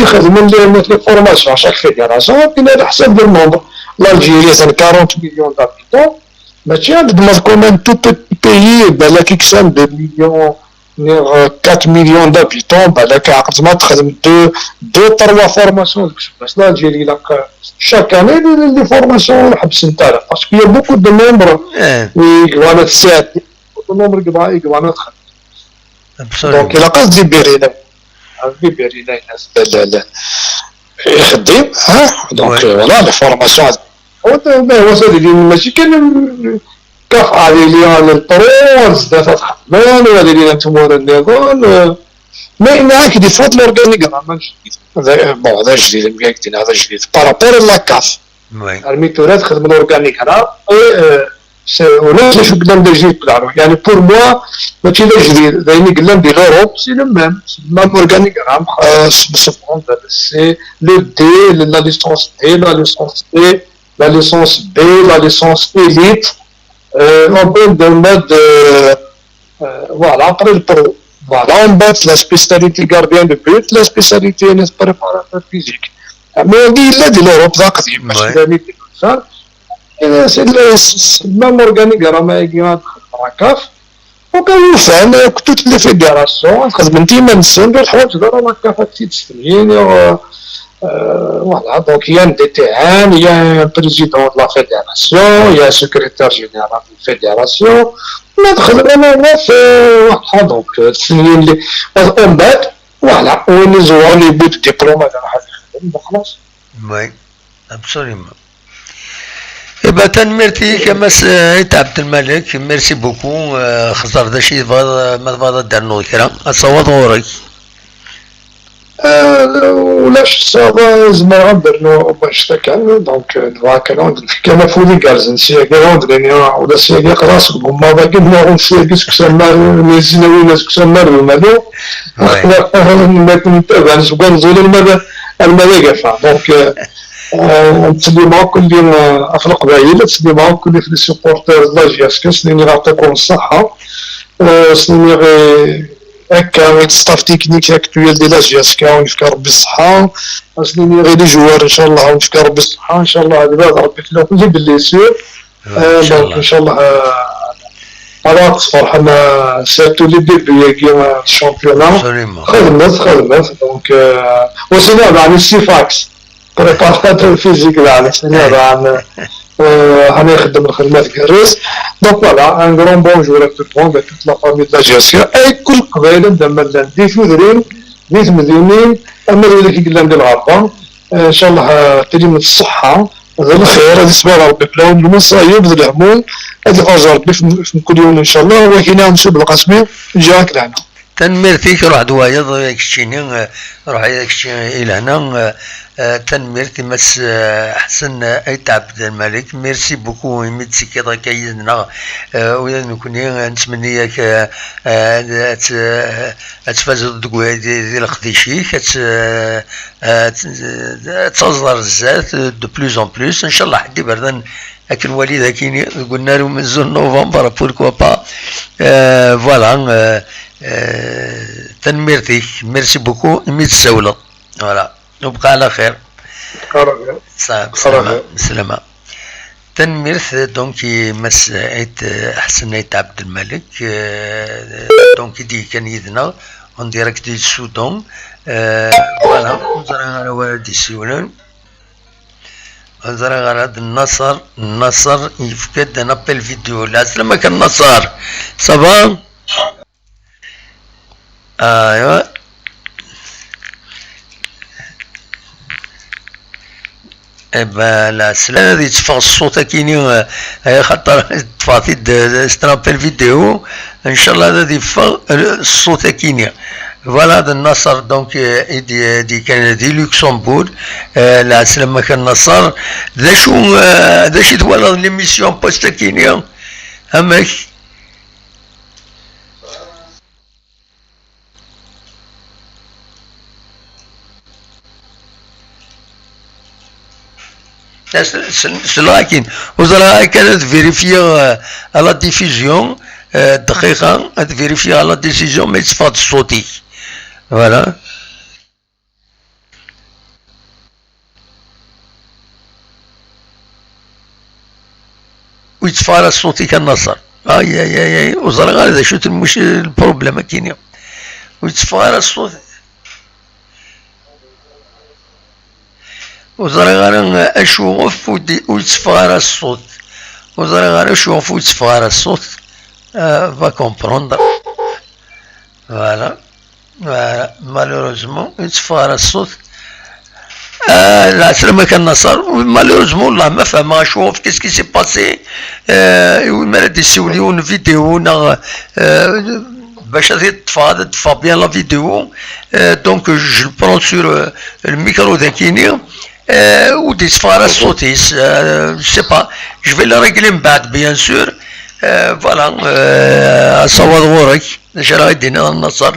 Speaker 3: يخدموا لي فورماسيون شاك فيديراسيون كاين على حسب المومبر. l'Algérie c'est 40 millions d'habitants ماشي عندنا كومان تو بيي بالك يكسب 2 مليون 4 مليون d'habitants بالك عقد ما تخدم دو تروا فورماسيون باش l'Algérie لاك chaque année لي فورماسيون حبس نتاع باسكو يا بوكو دو ممبر يقوانا تساعد الممبر يقوانا تخدم دونك إلا قصدي بيرينا الناس لا يخدم دونك فوالا لي فورماسيون هو سادي ماشي كان كاف على البرو زدافات خدمان وهذه اللي نتمور النظام ما معاك دي فوت لورغانيك بون هذا جديد مكاين هذا جديد بارابور لا كاف الميثودات خدم الاورغانيك هنا ولا شو قدام جديد يعني بور موا ماشي جديد دايما قلنا ديال اوروب سي لو ميم اورغانيك رام سبسفون سي لو دي لا ليسونس دي لا ليسونس دي لا ليسونس بي لا ليسونس élite on peut de mode voilà après le pro voilà on bat la spécialité gardien de but la spécialité préparateur physique mais on dit là de l'Europe ذا قديم ماشي ذلك سي المام اورغانيك راه ما يجي كاف وكان فهم كنت لي فيديراسيون خدمت ديما نسون الحوايج دار لا كاف تيتسنين voilà donc il y a un DTN, il y a un président de la fédération, il y a un secrétaire général de la fédération. ما في دونك السنين اللي ومن بعد فوالا ونزوار لي بوت ديبلومات راح نخدم خلاص.
Speaker 1: وي ابسوليومون. إبا تنمرتي كما سيد عبد الملك ميرسي بوكو خسر ذا شي ما تبغى دار كرا اصوات غورك.
Speaker 3: ولاش صافا زعما غندير باش تاكل دونك دراك كما فولي كارزن سياكي غندير ولا سياكي راسك هما باقي بناغون سياكي سكسمار ميزينوي ناس كسمار المالو ما كنتابع نسبق نزول الملاقفة دونك نتسلي معاكم اللي في القبايل نتسلي معاكم اللي في لي سوبورتور د لاجياسكا سنيني غيعطيكم الصحة سنيني هكا ستاف تكنيك اكتويال ديال لاجياسكا ونفكر ربي الصحة سنيني غير لي جوار ان شاء الله ونفكر ربي الصحة ان شاء الله هذا ربي يخليهم لي بليسيور دونك ان شاء الله على فرحنا سيرتو لي ديبي كيما الشامبيونا خدمت دونك وسنا يعني السيفاكس بريباراتور فيزيك يعني سنا هاني خدم الخدمات كريس دونك فوالا ان غران بونجور ا تو الموند ا توت لا فامي د لاجياسكا اي كل قبائل دملان دي فودرين دي تمدينين اما اللي كيقلنا ديال الغربه ان شاء الله تليم الصحه هذا الخير هذا سبب ربي بلاون المصايب ذي الهموم هذا فرجة ربي في كل يوم ان شاء الله ولكن نسوب القسمي جاك لهنا
Speaker 1: تنميرتيك روح دوايض يكشيني روح يكشيني الى هنا تنميرتي مس احسن اي عبد الملك ميرسي بوكو ميتسي كذا كايدنا ويا نكوني نتمنيك تفاز الدقوه ديال الخديشيك تصدر الزات دو بلوز اون بلوس ان شاء الله حدي بردا لكن وليد كاين قلنا له من زون نوفمبر بوركوا با فوالا تنميرتيك ميرسي بوكو ميتساوله فوالا نبقى على خير. سلامة. تنميرث دونك مس عيد أحسن عيد عبد الملك دونك دي كان يدنا اون ديريكت دي السودان فوالا نزرع على والدي سيولان نزرع على هاد النصر يفقد نابل فيديو لا سلامة كان النصر صباح ايوا لا سلام هذه تفاق الصوت كيني خاطر تفاصيل ستراب الفيديو ان شاء الله هذا يفاق الصوت كيني. فوالا هذا النصر دونك دي كان دي لوكسمبورغ لا سلام كان النصر ذا شو ذا شي تولى ليميسيون بوست كيني همك لكن وزراء كانت فيريفيا على ديفيزيون دقيقة فيريفيا على ديسيزيون ما يتصفاد الصوتي فوالا ويتصفى الصوتي كالنصر اي وزراء هذا شو مش البروبليم كاين ويتصفى الصوت وزراء اشوف ويتصفى الصوت وزراء اشوف ويتصفى الصوت va comprendre voilà malheureusement يتصفى الصوت لا سلامة كان نصر malheureusement والله ما فهم شوف كيس كي سي باسي وما يسوليون فيديو باش تفا بيان لا فيديو دونك جو برون سور الميكرو ذاكيني وديتصفى الصوت سي با جو في لا ريغلي من بعد بيان سور فوالا صوت غورك اش راه يدينا النصر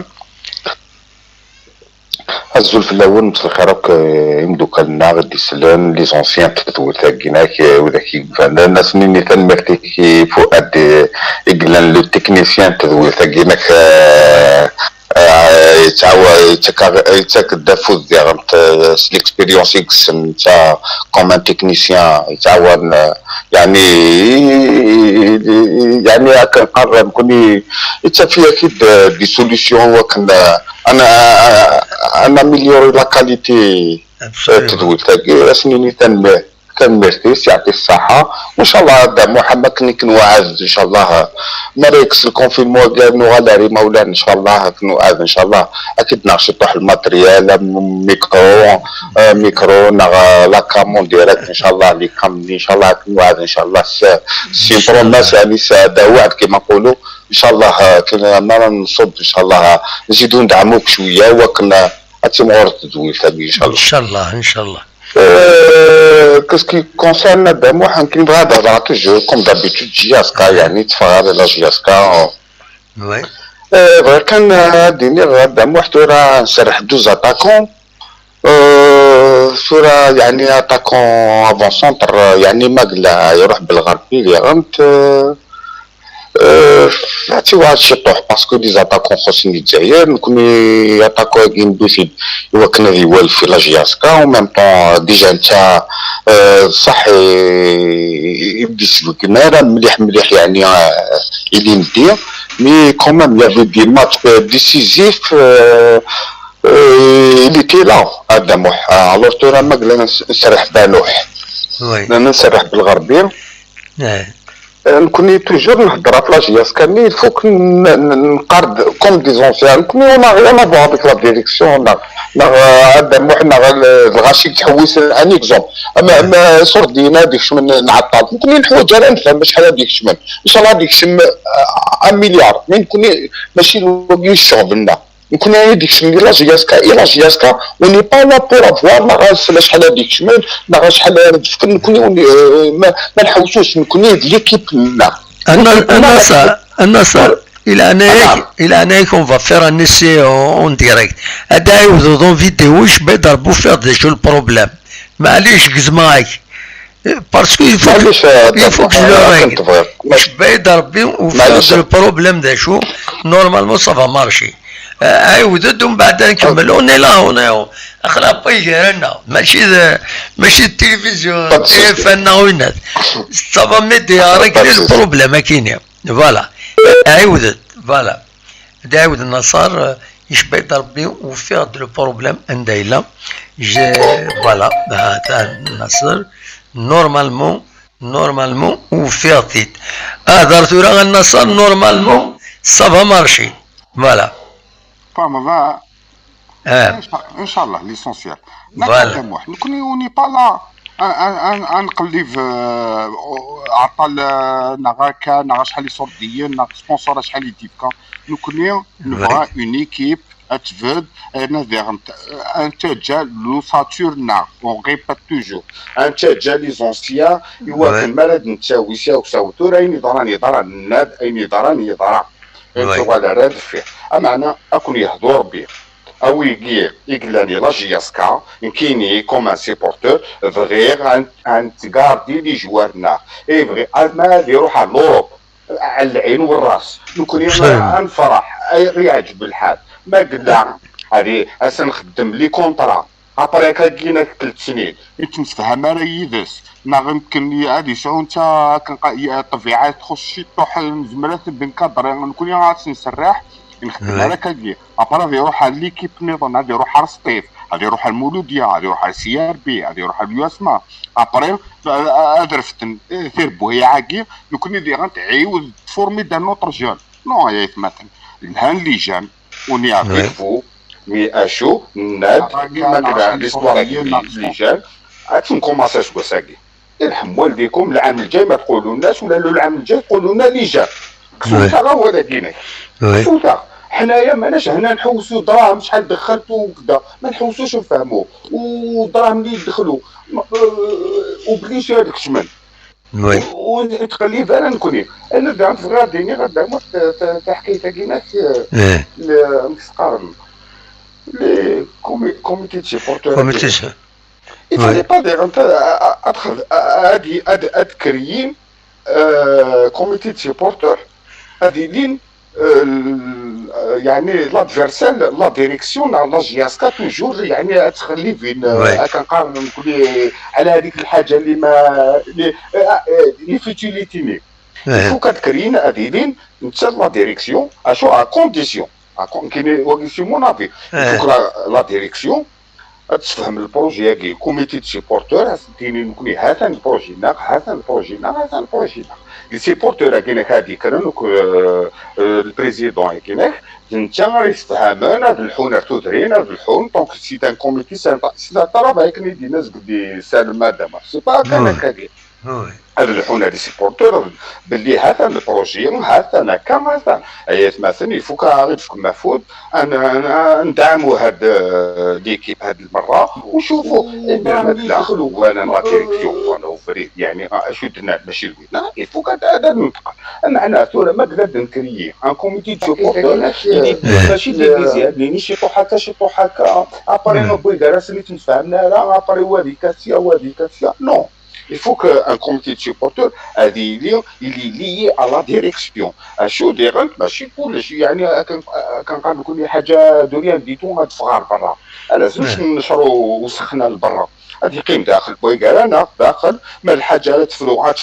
Speaker 4: الزول في الاول متخيرك يمدو كلنا غادي يسلم لي زونسيان تطول تاكيناك وذاك الناس مني تنمرتي فؤاد يقلن لو تكنيسيان تدوي تاكيناك يتاك الدافوز ديال ليكسبيريونس يقسم تا كوم ان تكنيسيان يتعاون يعني كنقرب كوني حتى فيها اكيد دي سوليسيون وكنا انا مليوري لا كاليتي تدوير تاعي سنيني تنمرتيس يعطي الصحة وان شاء الله هذا محمد كنوعد ان شاء الله مريكس الكونفينمون ديالنا غالاري مولانا ان شاء الله كنوعد ان شاء الله اكيد نغشطوح الماتريال ميكرو لا كامون ديالك ان شاء الله اللي كامل ان شاء الله كنوعد ان شاء الله سي بروماس يعني هذا وعد كما نقولوا ان شاء الله كنا نصب ان شاء الله نزيدو ندعموك شويه وكنا اتمور تدوير تاعي ان شاء الله
Speaker 1: ان شاء الله ان شاء الله.
Speaker 4: Qu'est-ce qui concerne moi, comme d'habitude, JSK, يعني تفرغ على JSK.
Speaker 1: Oui.
Speaker 4: كان ديني دامو حتى راه نسرح دوز اتاكون. صورة يعني اتاكون افون سونتر يعني ماقلا يروح بالغربي اللي غمت. هاتي واحد الشيء طوح باسكو دي زاتاكون خصني الجزائر نكوني اتاكو كاين بوسيد ايوا كنا ديوال في لا جياسكا و ميم طون ديجا نتا صح يبدي سلوك راه مليح يعني اللي ندير مي كومام يافي دي ماتش ديسيزيف اللي تي لا هذا موح الوغ تو راه ماقلا نسرح بالوح نسرح بالغربي نكوني توجور نهضر في لاجياس كامل فوق نقارد كوم دي زونسيان نكوني انا غير نافو افيك لا ديريكسيون هذا محنا الغاشي تحوس ان اكزومبل اما سردينا ديك شمن نعطل نكوني نحوج انا نفهم شحال هذيك شمن ان شاء الله هذيك شم 1 مليار مي نكوني ماشي الوقت الشغل نكون انا ديك شمن لا جياسكا الى جياسكا وني با لا بور افوار ما غاش شحال هذيك شمن ما غاش شحال نفكر نكون ما نحوسوش نكون ليكيب لا
Speaker 1: النصر الى انا اون فا فير ان اسي اون ديريكت هذا يوضو دون فيديو واش بيضربوا فيها دي شو البروبليم معليش قزماك باسكو يفوك جو واش بيضرب وفيها البروبليم دا شو نورمالمون صافا مارشي عاود ومن بعد نكملوا هنا اخرى بيجينا ماشي التلفزيون تليفون وينات صافا ميديا ريكلي البروبليم كاين فوالا عاودت فوالا عاود النصر يشبه ضربي وفي هذا البروبليم عندها فوالا هذا النصر نورمالمون وفي عطيت درتو راه النصر نورمالمون صافا مارشي فوالا
Speaker 4: ان شاء الله ليسونسيال نكون ني با لا نقلب عطى نغاكا نغا شحال يصور ديال نغا سبونسور شحال يديفكا نكوني نبغى اون ايكيب اتفد نذير انتاجا لو ساتورنا اون ريبيت توجور انتاجا لي زونسيا يوا كان مراد نتاوي سيا وساوتو راين يضرا الناد اين يضرا انتو على راد فيه امعنا اكون يهضر بيه او يقلاني لا جياسكا كيني كوم ان سيبورتور فغير ان تغاردي لي جوارنا اي فغي ما يروح على لوروب على العين والراس نكون نفرح يعجب الحال ما قلنا هذه نخدم لي كونطرا ابري كاينا 3 سنين يتفهم راه يدس ما يمكن هادي شو انت طبيعه تخشي طوح زمرات بن كادر نكون غادي نسرح نخدم على كاكي ابرا يروح على ليكيب نيطون غادي يروح على سطيف غادي يروح على المولوديه غادي يروح على سي ار بي غادي يروح على اليواسما ابري ادرفتن ثيربو هي عاكي نكون دي غنتعيود تفورمي دان نوتر جون نو يا مثلا الهان لي جان وني افيكفو مي اشو ناد كيما كدا ليستوار ديال لي جان غاتكون كوماسا شكون ساكي يرحم والديكم العام الجاي ما تقولوا لناش ولا العام الجاي تقولوا لنا لي جان كسوتا راه هو داكينا كسوتا حنايا ماناش هنا نحوسوا دراهم شحال دخلتوا وكذا ما نحوسوش نفهموا والدراهم اللي يدخلوا وبليش هذاك الشمن وتقليب انا نكوني انا دعمت في غاديني غادي حكايتها كيناك مستقارن لي كوميتي دي سيبورتور il fallait pas dire انت ادخل هادي كريين كوميتي دي سيبورتور هادي لين يعني لادفيرسير لا ديريكسيون لا جياسكا توجور يعني تخلي فين كنقارن نقول على هذيك الحاجه اللي ما لي فيتيليتيني فو كتكرين هادين انت لا ديريكسيون اشو ا كونديسيون كاين واقف شي منافي فوق لا ديريكسيون تفهم البروجي كي كوميتي دي سيبورتور تيني نكوني هذا البروجي ناق هذا البروجي ناق لي سيبورتور كاين هادي كانوا البريزيدون كاين انت غيستفهمون هاد الحون تدرين هاد الحون دونك سي ان كوميتي سي طرابا كاين دي ناس قدي سال مادام سي با كان هكاك هاد الحون هادي سيبورتور باللي هذا البروجي هذا كما هذا مثلا يفوك غير مفروض انا ندعموا هاد ليكيب هاد المره ونشوفوا ندخلوا وانا لا ديريكسيون وانا فريد يعني شو درنا ماشي الوينا يفوك هذا ننتقل معناه ثورة ما قدرت نكريي ان كوميتي دو سيبورتور ماشي لي ديزيابليني شي طوحه شي طوحه ابري نو بوي دارس اللي تفهمنا لا ابري وادي كاسيا نو Il faut qu'un comité de supporters il est lié à la direction. شو ديرنت ماشي كلشي يعني كان نكون حاجه دوريا ديتو غتفغار برا لازمش نشرو وسخنا لبرا غادي يقيم داخل بويكارانا داخل ما الحاجه غتفرو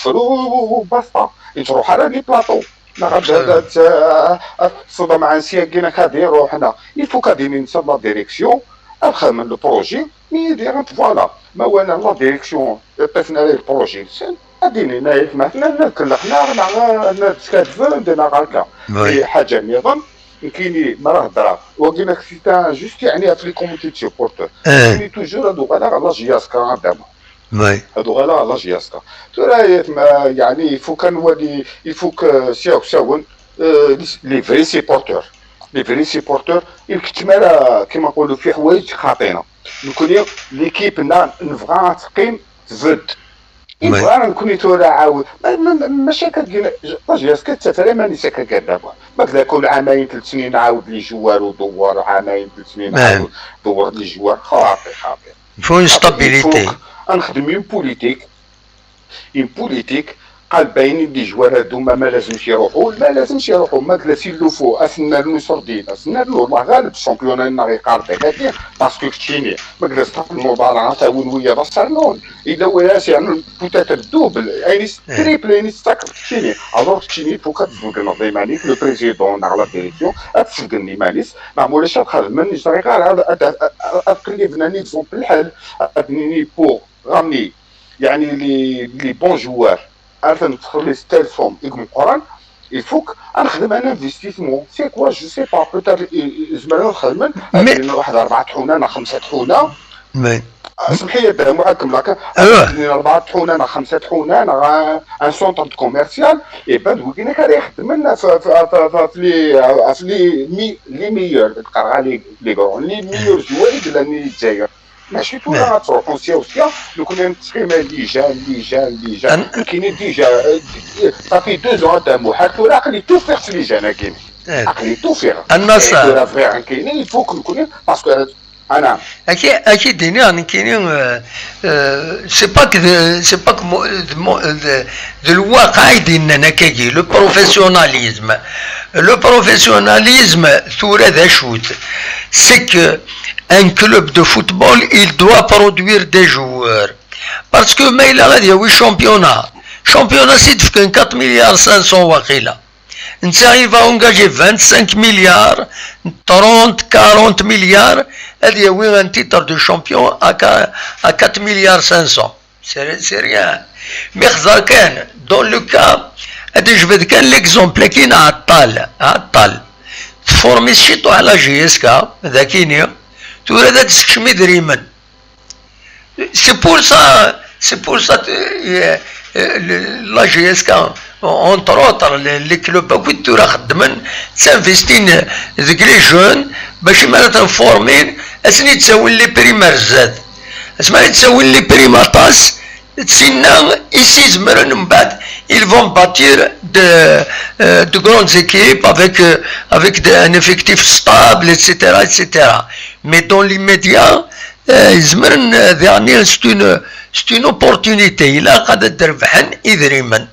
Speaker 4: وباسطا تروح على لي بلاطو ما غادي تصدم عن سياكينا غادي يروحنا يفو غادي ننسى لا ديريكسيون ابخا من لو بروجي مي ديرنت فوالا ما وانا لا ديريكسيون طفنا ليه البروجي اديني نايف مثلا كلخنا نتكاتفون دينا هكا هي حاجه نظام كايني ما راه هضره وكاين سيتا جوست يعني في لي كوميتي دي سيبورتور كايني توجور هادو غالا لا جياسكا عندما هادو غالا لا جياسكا ترى يعني يفو كان ولي يفوك ساون لي فري سيبورتور لي فري سيبورتور الكتماله كيما نقولوا في حوايج خاطينا نكون ليكيب نبغى تقيم تفد يبغى نكون تورا عاود ماشي كتقول لاجياس كتفري ماني ساكا دابا ما كذا كل عامين 3 سنين عاود لي جوار ودوار عامين 3 سنين عاود دور لي جوار خاطي
Speaker 1: فون ستابيليتي
Speaker 4: نخدم اون بوليتيك قال باينين لي جوار هادو ما لازمش يروحوا ما كلاش يلوفو اسنا المصردين اسنا الله غالب الشامبيون غادي يقارب هذاك باسكو كتشيني ما كلاش المباراه تاون ويا برشلونه الا ولاش يعني بوتات الدوبل يعني تريبل يعني ساكر كتشيني الوغ كتشيني فوق تزوقنا ديما لو بريزيدون على لا ديريكسيون تسجلني ماليس ما مولاش نخدم نجري غير هذا اقلبنا نيزون بالحل ابنيني بور رامي يعني لي بون جوار عارف ندخل لي ستيل فورم يكون القران يفوك نخدم انا انفستيسمون سي كوا جو سي با بوتيت زعما نخدم نروح واحد 4 طحونه 5 طحونه سمح لي معاكم لك 4 طحونان 5 طحونان ان سونتر كوميرسيال يبان وكينا كان يخدم لنا في لي ميور تقرا لي كرون لي ميور جواري ديال الجزائر ماشي تولا تروحوا سيا لو كنا نتسخيما ليجان كاينين ديجا صافي 2 ans تاع حتى ولا عقلي تو فيغ في ليجان كاين عقلي تو فيغ النصر كاينين يفوك نكون باسكو انا
Speaker 1: اكيد يعني كاينين سي با دو الواقع يدينا كاكي لو بروفيسيوناليزم ثورة ذا شوت سي كو un club de football il doit produire des joueurs parce que ما إلا غادي يوي championnat سيد في 4 مليار 500 واقيلا نتا il va engager 25 milliards 30 40 milliards هذا يوي un titre de champion à 4 milliards 500 c'est rien mais خزر كان dans le cas هذا جبد كان l'exemple كاين عطال تفورمي شيطو على جي اس كا هذا كاين تورا دا تسكشمي دريمن سي بور سا لا جي اس كا اونتر اوتر لي كلوب كنت تورا خدمن تانفيستين ذيك لي جون باش معناتها فورمين اسني تساوي لي بريمار زاد اسمعني تساوي لي بريماتاس تسينا ici زمرن من بعد ils vont bâtir de grandes équipes avec un effectif stable etc mais dans l'immédiat زمرن يعني c'est une opportunité إلا قد تربحن إذريمن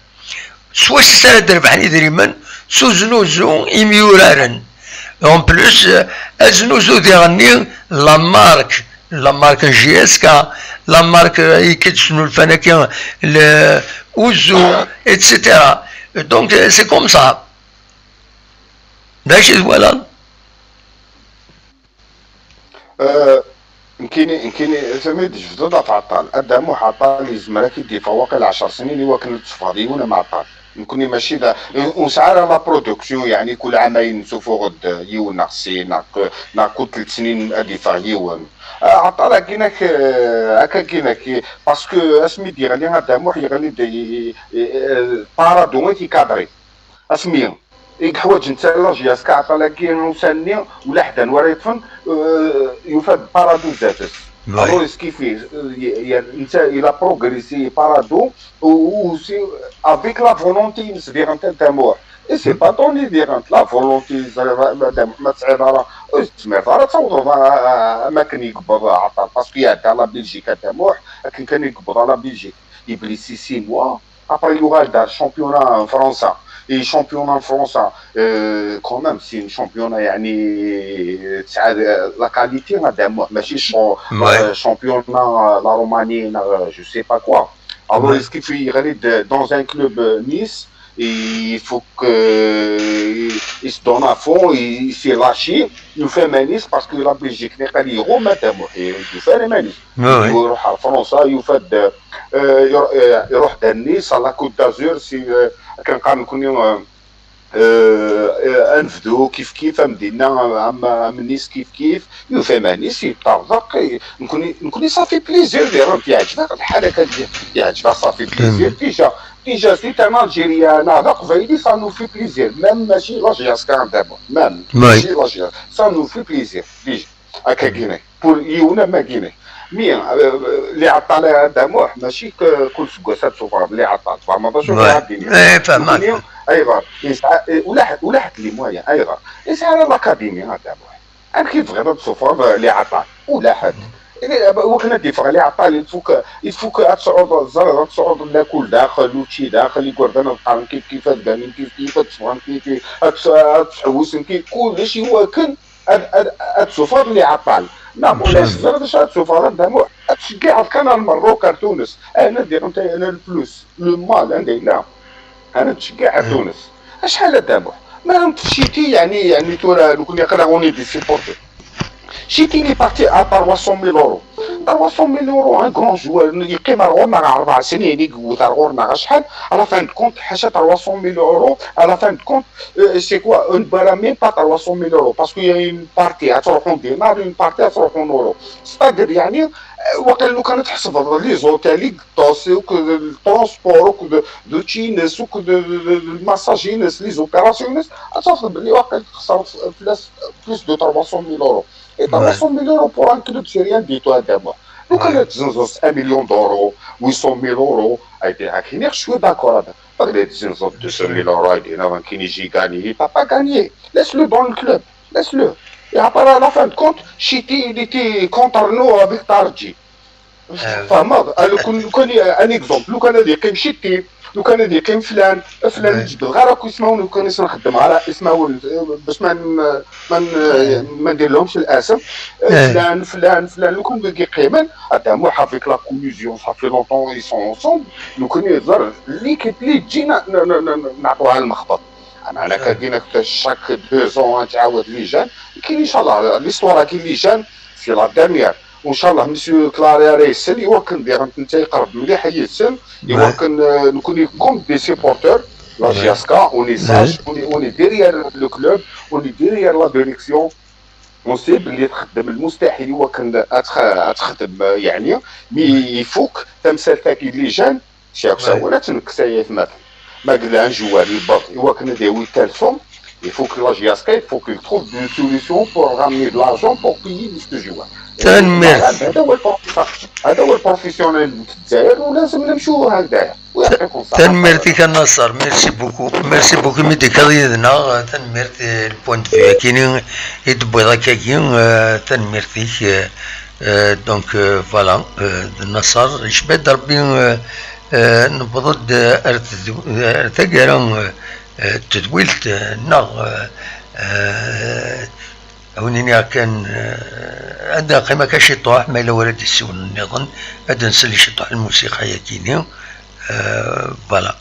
Speaker 1: سواء سنة تربحن إذريمن سو زنوزو إميورارن en plus زنوزو ديغني la marque GSK, la marque Iketsuno le Fanakin, le Ouzo, etc. Donc c'est comme ça. Voilà.
Speaker 4: يمكن زعما جبدوا في عطال قدامو عطال يزمرك يدي فواق 10 سنين اللي هو كانت تفاضيونا مع عطال نكوني ماشي دا ونسعى لا برودكسيون يعني كل عامين نشوفو غد يون ناقصي ناكو 3 سنين هادي فاغيون عطال كاينك هكا كاينك باسكو اسمي دي غادي قدامو يغني دي بارادون كيكادري اسمي حوايج نتا لاجياس كعطال كاين وساني ولا حدا وريتفن يفاد بارادو ذاتس alors ce qui fait il a progressé parado aussi avec la volonté de dire un tel amour et c'est pas ton idée la volonté madame Matsara سمعت تصوتوا ما كان يقبض عطال باسكو يعدى على بلجيك amour كان يقبض على بلجيك يبليسي 6 mois après il aura le championnat français et championnat français quand même c'est un championnat يعني la qualité madame ماشي championnat la Roumanie je sais pas quoi alors ce qu'il fait il dans un club Nice il faut qu'il se donne à fond, il s'est lâché, il fait Nice parce que la Belgique n'est pas liée au madame il fait les Nice il يروح على فرنسا يروح Nice à la Côte d'Azur كان نكون انفدو كيف مدينه من كيف يفهم نيس يطرق نكون صافي بليزير ديالهم يعجبك الحركه يعجبك صافي بليزير ديجا سيت ان الجيريان هذا قبيلي سا نو في بليزير ميم ماشي لاجياس كان دابا ميم ماشي لاجياس سا نو في بليزير ديجا هكا كاينه بور يونا ما كاينه مي اللي عطى لها دموع ماشي كل سكوسات سوفر اللي عطى فما باش
Speaker 1: اي فهمت
Speaker 4: ايضا ولا حد لي مويا ايضا يسعى الاكاديمي هذا انا كيف غير سوفر اللي عطى ولا حد وكنا ديفغ اللي عطى يفوك تصعد الزرع تصعد ناكل داخل وشي داخل يقول انا نقارن كيف كاين كيف تصفن كيف تحوس كيف كلشي هو كان السفر اللي عطال نعم ولا الزرد شاد سفر دموع تشجع القناه المروكه تونس انا ندير انت انا الفلوس لو مال عندي لا انا تشجع تونس شحال دموع ما مشيتي يعني تورا نكون يقراوني دي سيبورتي شيتي لي بارتي ا 300,000 €. 300 000 يورو ان كرون جوار يقيم غورنا 4 سنين يقوت غورنا شحال على فان كونت حاشا 300 000 يورو على فان كونت سي كوا اون بارا ميم با 300 000 يورو باسكو يا اون بارتي تروحون دينار اون بارتي تروحون يورو ستادير يعني وقال لو كانت تحسب لي زوتيل طوسي الترونسبور دو تشينس دو الماساجينس لي زوبيراسيونس تصل بلي واقع خسر بلوس دو 300 000 يورو et 300 000 euros pour un club syrien dis-toi d'abord donc on a 1 million d'euros 800 000 euros je suis d'accord avec les 200 000 euros qui n'y gagné il n'a pas gagné laisse-le dans le club laisse-le et après à la fin de compte Chiti il était contre nous avec Tarji فما un exemple لو كان يقيم شتي لو كان يقيم فلان يجبد غير راكو يسمعوا لو كان نخدم على اسمه باش ما ندير لهمش الاسم فلان لو كان يقيم هذا مو حافيك لا كولوزيون صافي لونطون اي سون اونسومبل لو كان يهضر ليكيب لي تجي نعطوها المخبط انا كدينا شاك 2 ans تعاود لي جان كاين ان شاء الله ليستوار كاين لي جان في لا ديرنيير وان شاء الله مسيو كلاري يسال يوكل دير انت يقرب مليح يسال يوكل نكون كوم دي سيبورتور لا جياسكا اوني ساج اوني ديريير لو كلوب اوني ديريير لا ديريكسيون اون سي بلي تخدم المستحيل يوكل تخدم يعني مي يفوك تمثال تاكيد لي جان شاكسا ولا تنكسايه مثلا ما قال ان جوار الباط يوكل ديوي تالفون il faut que la GSK, il faut qu'il trouve une solution pour ramener de l'argent pour payer ce joueur. هذا هو البروفيسيونيل الجزائر ولازم نمشيو هكذايا.
Speaker 1: تنمرتي النصر ميرسي بوكو ميدي كاريدنا تنمرتي البوينت فيو كاينين يدبو هكاكين تنمرتي دونك فوالا النصر جبد ربي نبض ارتقى تدويلت نغ هونيني كان عندنا قيمة كاشي طوح ما إلا ولد السون نظن هذا نسلي شي طوح الموسيقى يكيني فوالا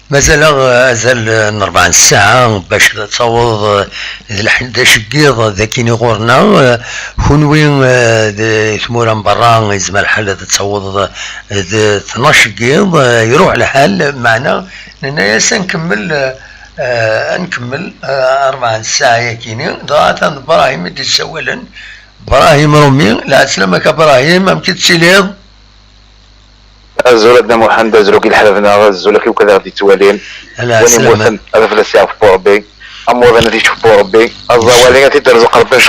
Speaker 1: مازال 4 ساعة باش تصوض ال11 قيض ذاكيني غورنا كونوي ثمورا من برا يزمر الحال تصوض 12 قيض يروح الحال معنا لأننا سنكمل نكمل 4 ساعة ياكيني ضاعت إبراهيم دي سوالا إبراهيم رومي لا سلامك إبراهيم ممكن تسيليض
Speaker 4: زولتنا محمد زولك الحلفنا زولك وكذا غادي توالين
Speaker 1: لا
Speaker 4: وني موثن هذا في الساعة في ربي أمور أنا تيشوف ربي الزوالين غادي ترزق ربي إن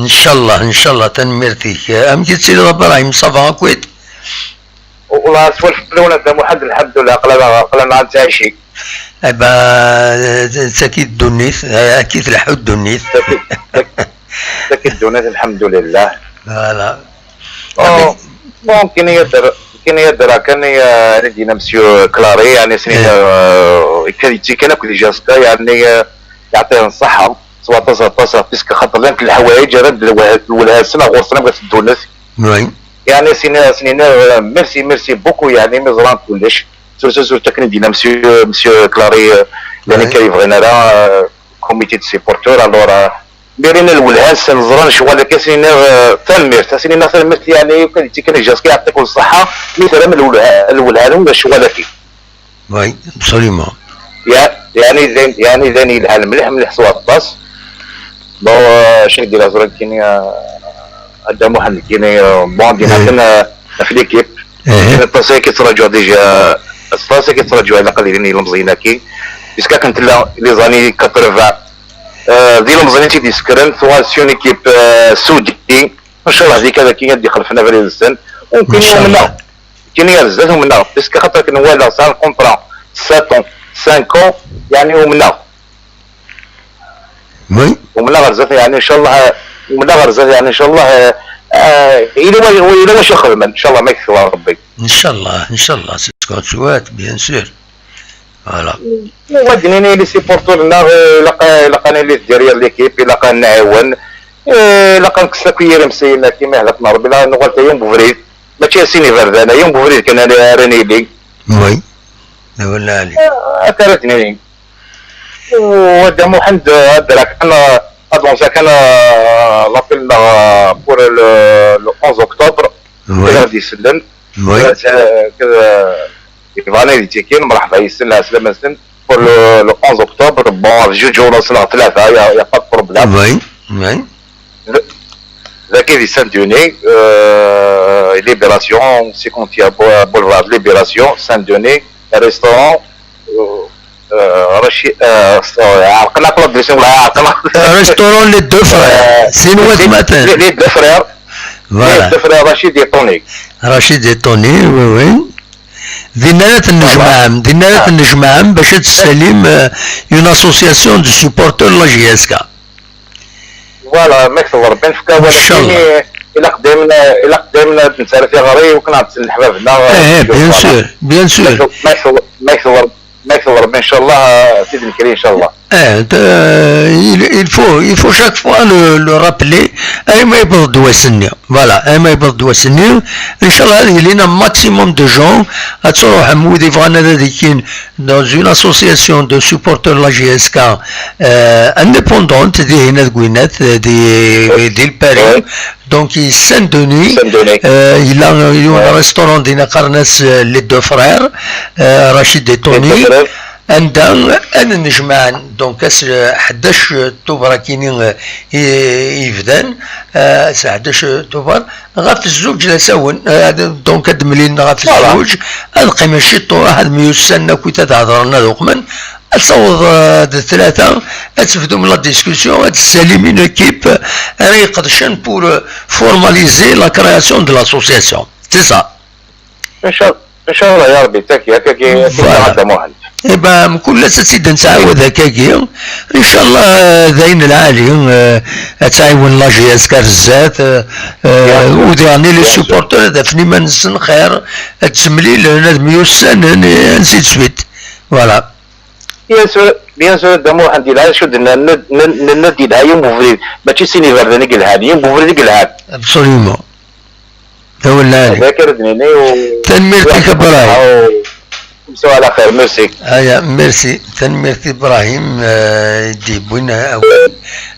Speaker 4: شاء الله
Speaker 1: إن شاء الله تنميرتيك ممكن تسيليض إبراهيم صافا كويت
Speaker 4: والله سوالف بلونتنا محمد الحمد لله قلنا عن تعيشي
Speaker 1: أكيد دونيث أكيد الحد دونيث
Speaker 4: أكيد دونيث الحمد لله
Speaker 1: فوالا
Speaker 4: ممكن يدرى كان ندينا مسيو كلاري يعني سنين كان كل جاسكا يعني يعطيه الصحة سواء تصل بيسك خاطر لانك الحوايج رد السنة غورسنا بغات تدونث يعني سنين ميرسي بوكو يعني مزران كلش سورسو كان ندينا مسيو كلاري يعني كيف غينا كوميتي دو سيبورتور الوغ ميرين الولهاس نزران شغل كاسين تنميرت سنين تنميرت يعني كان جاسكي يعطيك الصحة مثلا من الولهان باش شغلكي
Speaker 1: وي ابسوليومون
Speaker 4: يعني زاني الحال مليح سوا الطاس بون شنو ندير زرا كاين هذا محمد كاين بون دينا كنا في ليكيب الطاسه كيتراجعوا ديجا الطاسه كيتراجعوا على قليلين المزيناكي باسكو كانت لي زاني 80 ديال المزينين تيسكرن سوا سون ايكيب سودي ان شاء الله هذيك هذا كي غادي خلفنا في السن وكاين يومنا كاين يرزات ومنا باسكو خاطر كان والا صار كونطرا 7 5 يعني ومنا
Speaker 1: وي
Speaker 4: ومنا غرزات يعني ان شاء الله ومنا غرزات يعني ان شاء الله الى واش يخدم ان شاء الله ما يكفي ربي
Speaker 1: ان شاء الله سكوت سوات بيان سور فوالا
Speaker 4: ودنيني لي سيبورتورنا لقاني لي ديريال ليكيب لقى نعاون لقى نكساكير مسينا كيما هلكنا ربي لا نقول يوم بفريد ماشي سيني فردانا يوم بفريد كان راني لي
Speaker 1: وي ولا عليك
Speaker 4: اثرتني ودا محمد ادراك انا ادونسا كان لابيل بور لو 11 اكتوبر غادي يسلم كذا يبغاني يجيكين مرحبا يسلم سلام سلم بور لو 11 اكتوبر بون جوج ونص ل 3 يا با بروبليم
Speaker 1: وي
Speaker 4: ذاك دي سان دوني ليبراسيون سيكونتيا بولفار ليبراسيون سان دوني ريستورون رشيد عرقنا كل بليسون ولا عرقنا
Speaker 1: ريستورون لي دو فرير سينوات مثلا
Speaker 4: لي دو فرير فوالا دو فرير رشيد يطوني
Speaker 1: وي دينا النجمعام باش تسلم اون اسوسياسيون دو سيبورتور لا جي اس كا
Speaker 4: فوالا ماكس ربي نفكا ولكن الى قدامنا نسال في غري وكنا نحبابنا
Speaker 1: بيان سور
Speaker 4: ماكس ربي ان شاء الله سيدي الكريم ان شاء الله
Speaker 1: il faut chaque fois le rappeler اي ما يبرد واسني فوالا اي ما يبرد واسني ان شاء الله هذه لينا ماكسيموم دو جون تروح مودي فانا ذيكين dans une association de supporters la GSK indépendante دي هنا كوينات دي الباري donc il Saint-Denis il a un restaurant دينا قرناس les deux frères رشيد et Tony عندنا انا نجمعان دونك 11 اكتوبر كاينين يفدان 11 اكتوبر غاف الزوج لا ساون دونك هاد مليون غاف الزوج القيمه شيطو هاد ميوسنا كي تهضرنا دوك من تصوض الثلاثه تفدوا من لا ديسكسيون تسالي من ايكيب راهي قدشان بور فورماليزي لا كرياسيون دو لاسوسياسيون سي سا
Speaker 4: ان شاء الله يا ربي تاكي هكاكي هذا مهند
Speaker 1: إبا كل سيد نتعاود هكاكي ان شاء الله ذاين العالي تعاون لا جي اس كارزات وديعني لي سوبورتور هذا فني ما نسن خير تسملي لنا ميوسان نسيت سويت فوالا
Speaker 4: بيان سور دمو عندي لا شو دنا ندي لا يوم بوفريد ماشي سيني فردني قال هذه يوم بوفريد قال هذا
Speaker 1: ابسوليومون هو
Speaker 4: ذاكر دنيني
Speaker 1: تنميرتك ابراهيم
Speaker 4: مسوا على خير ميرسي
Speaker 1: ميرسي تنميرتي ابراهيم دي بونا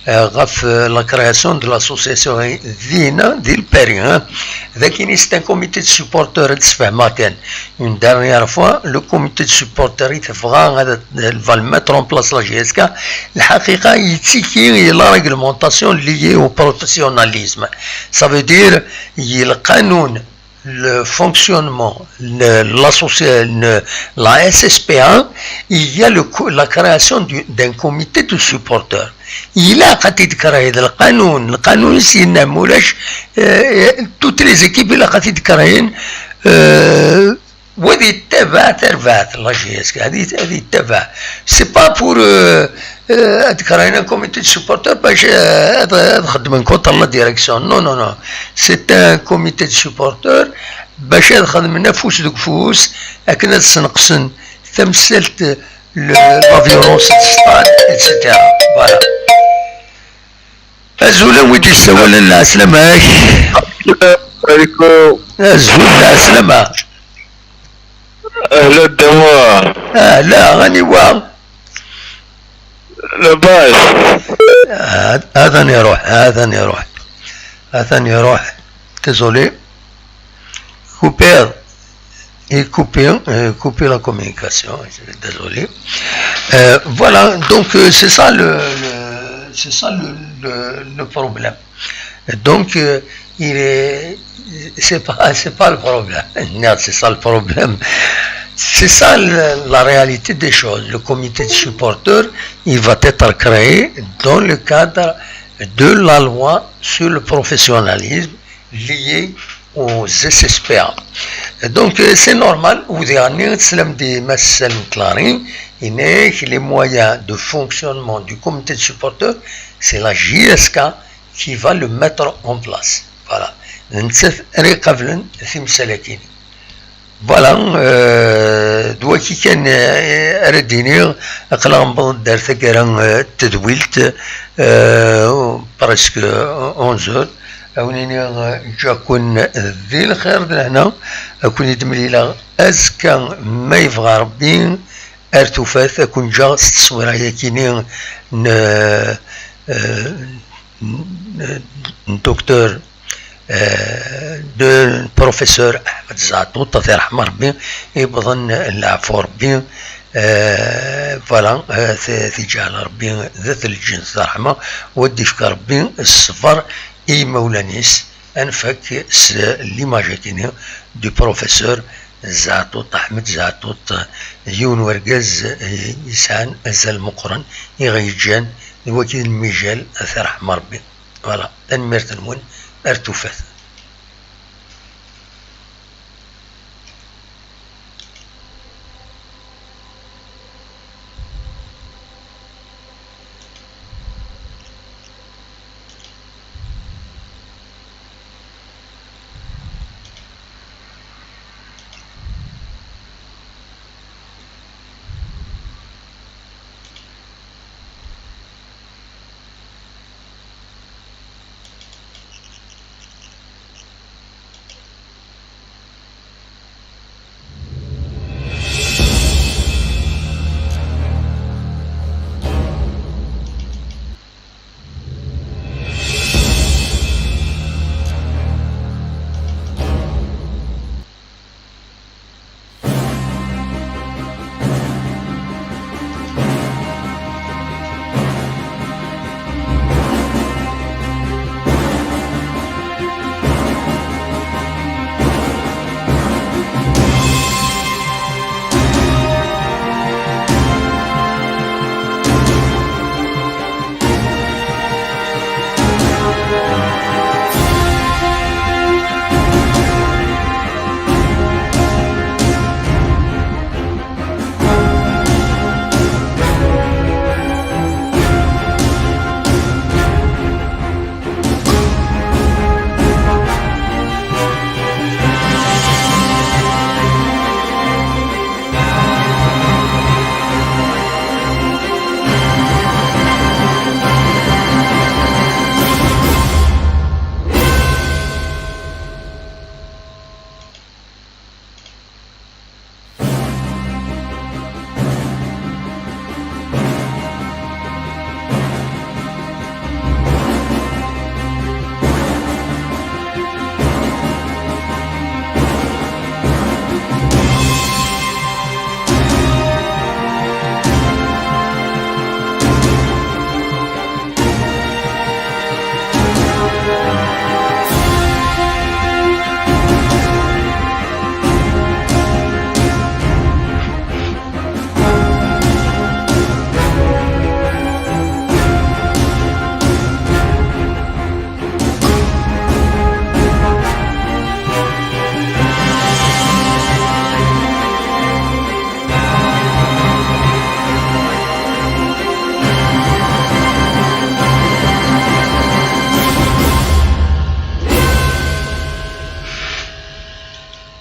Speaker 1: غف لا كرياسيون دو لاسوسياسيون ذينا ديال باري ذاك c'est un comité de supporters تفهمها كان une dernière fois le comité de supporters يتفغى هذا va le mettre en place la GSK الحقيقه يتيكي la réglementation liée au professionnalisme ça veut dire القانون le fonctionnement, la SSPA, il y a la création d'un comité de supporters. Il a créé le canon ici, toutes les équipes, il a créé وهذه تبعت لا جي اس كي هذه تبع سي با بور كراينا كوميتي دو سوبورتور باش نخدم كونتر لا ديريكسيون نو سي ان كوميتي دو سوبورتور باش نخدم لنا فوس دوك فوس هكذا تنقصن تمثلت لا فيولونس ستاد اتسيتيرا فوالا الزول ويدي السوال العسلامة
Speaker 5: عليكم
Speaker 1: الزول العسلامة
Speaker 5: أهلا الدمار
Speaker 1: لا غني واو
Speaker 5: لاباس
Speaker 1: هذا يروح désolé couper la communication désolé voilà donc c'est ça le problème donc il est c'est pas le problème non c'est ça le problème. C'est ça la réalité des choses. Le comité de supporters, il va être créé dans le cadre de la loi sur le professionnalisme lié aux SSPA. Donc c'est normal, vous les moyens de fonctionnement du comité de supporters, c'est la JSK qui va le mettre en place. Voilà. فوالا دوا كي كان رديني اقلا نبض دار ثقرا تدويلت برسك 11 اونيني جا كون ذي الخير لهنا اكون يدمليلا ازكى ما يبغى ربي ارتفات اكون جا تصوير هي كيني دكتور de professeur Ahmed Zatout الله يرحمه ربي يبظن العفو ربي فوالا تجعل ربي ذات الجنس رحمه ودي فك ربي الصفر اي مولانيس انفك ليماجيكيني دو بروفيسور زاتوت احمد زاتوت يون ورقاز يسعن ازال مقرن يغيجان الوكيل المجال الله يرحمه ربي فوالا تنمير تنون ارتفات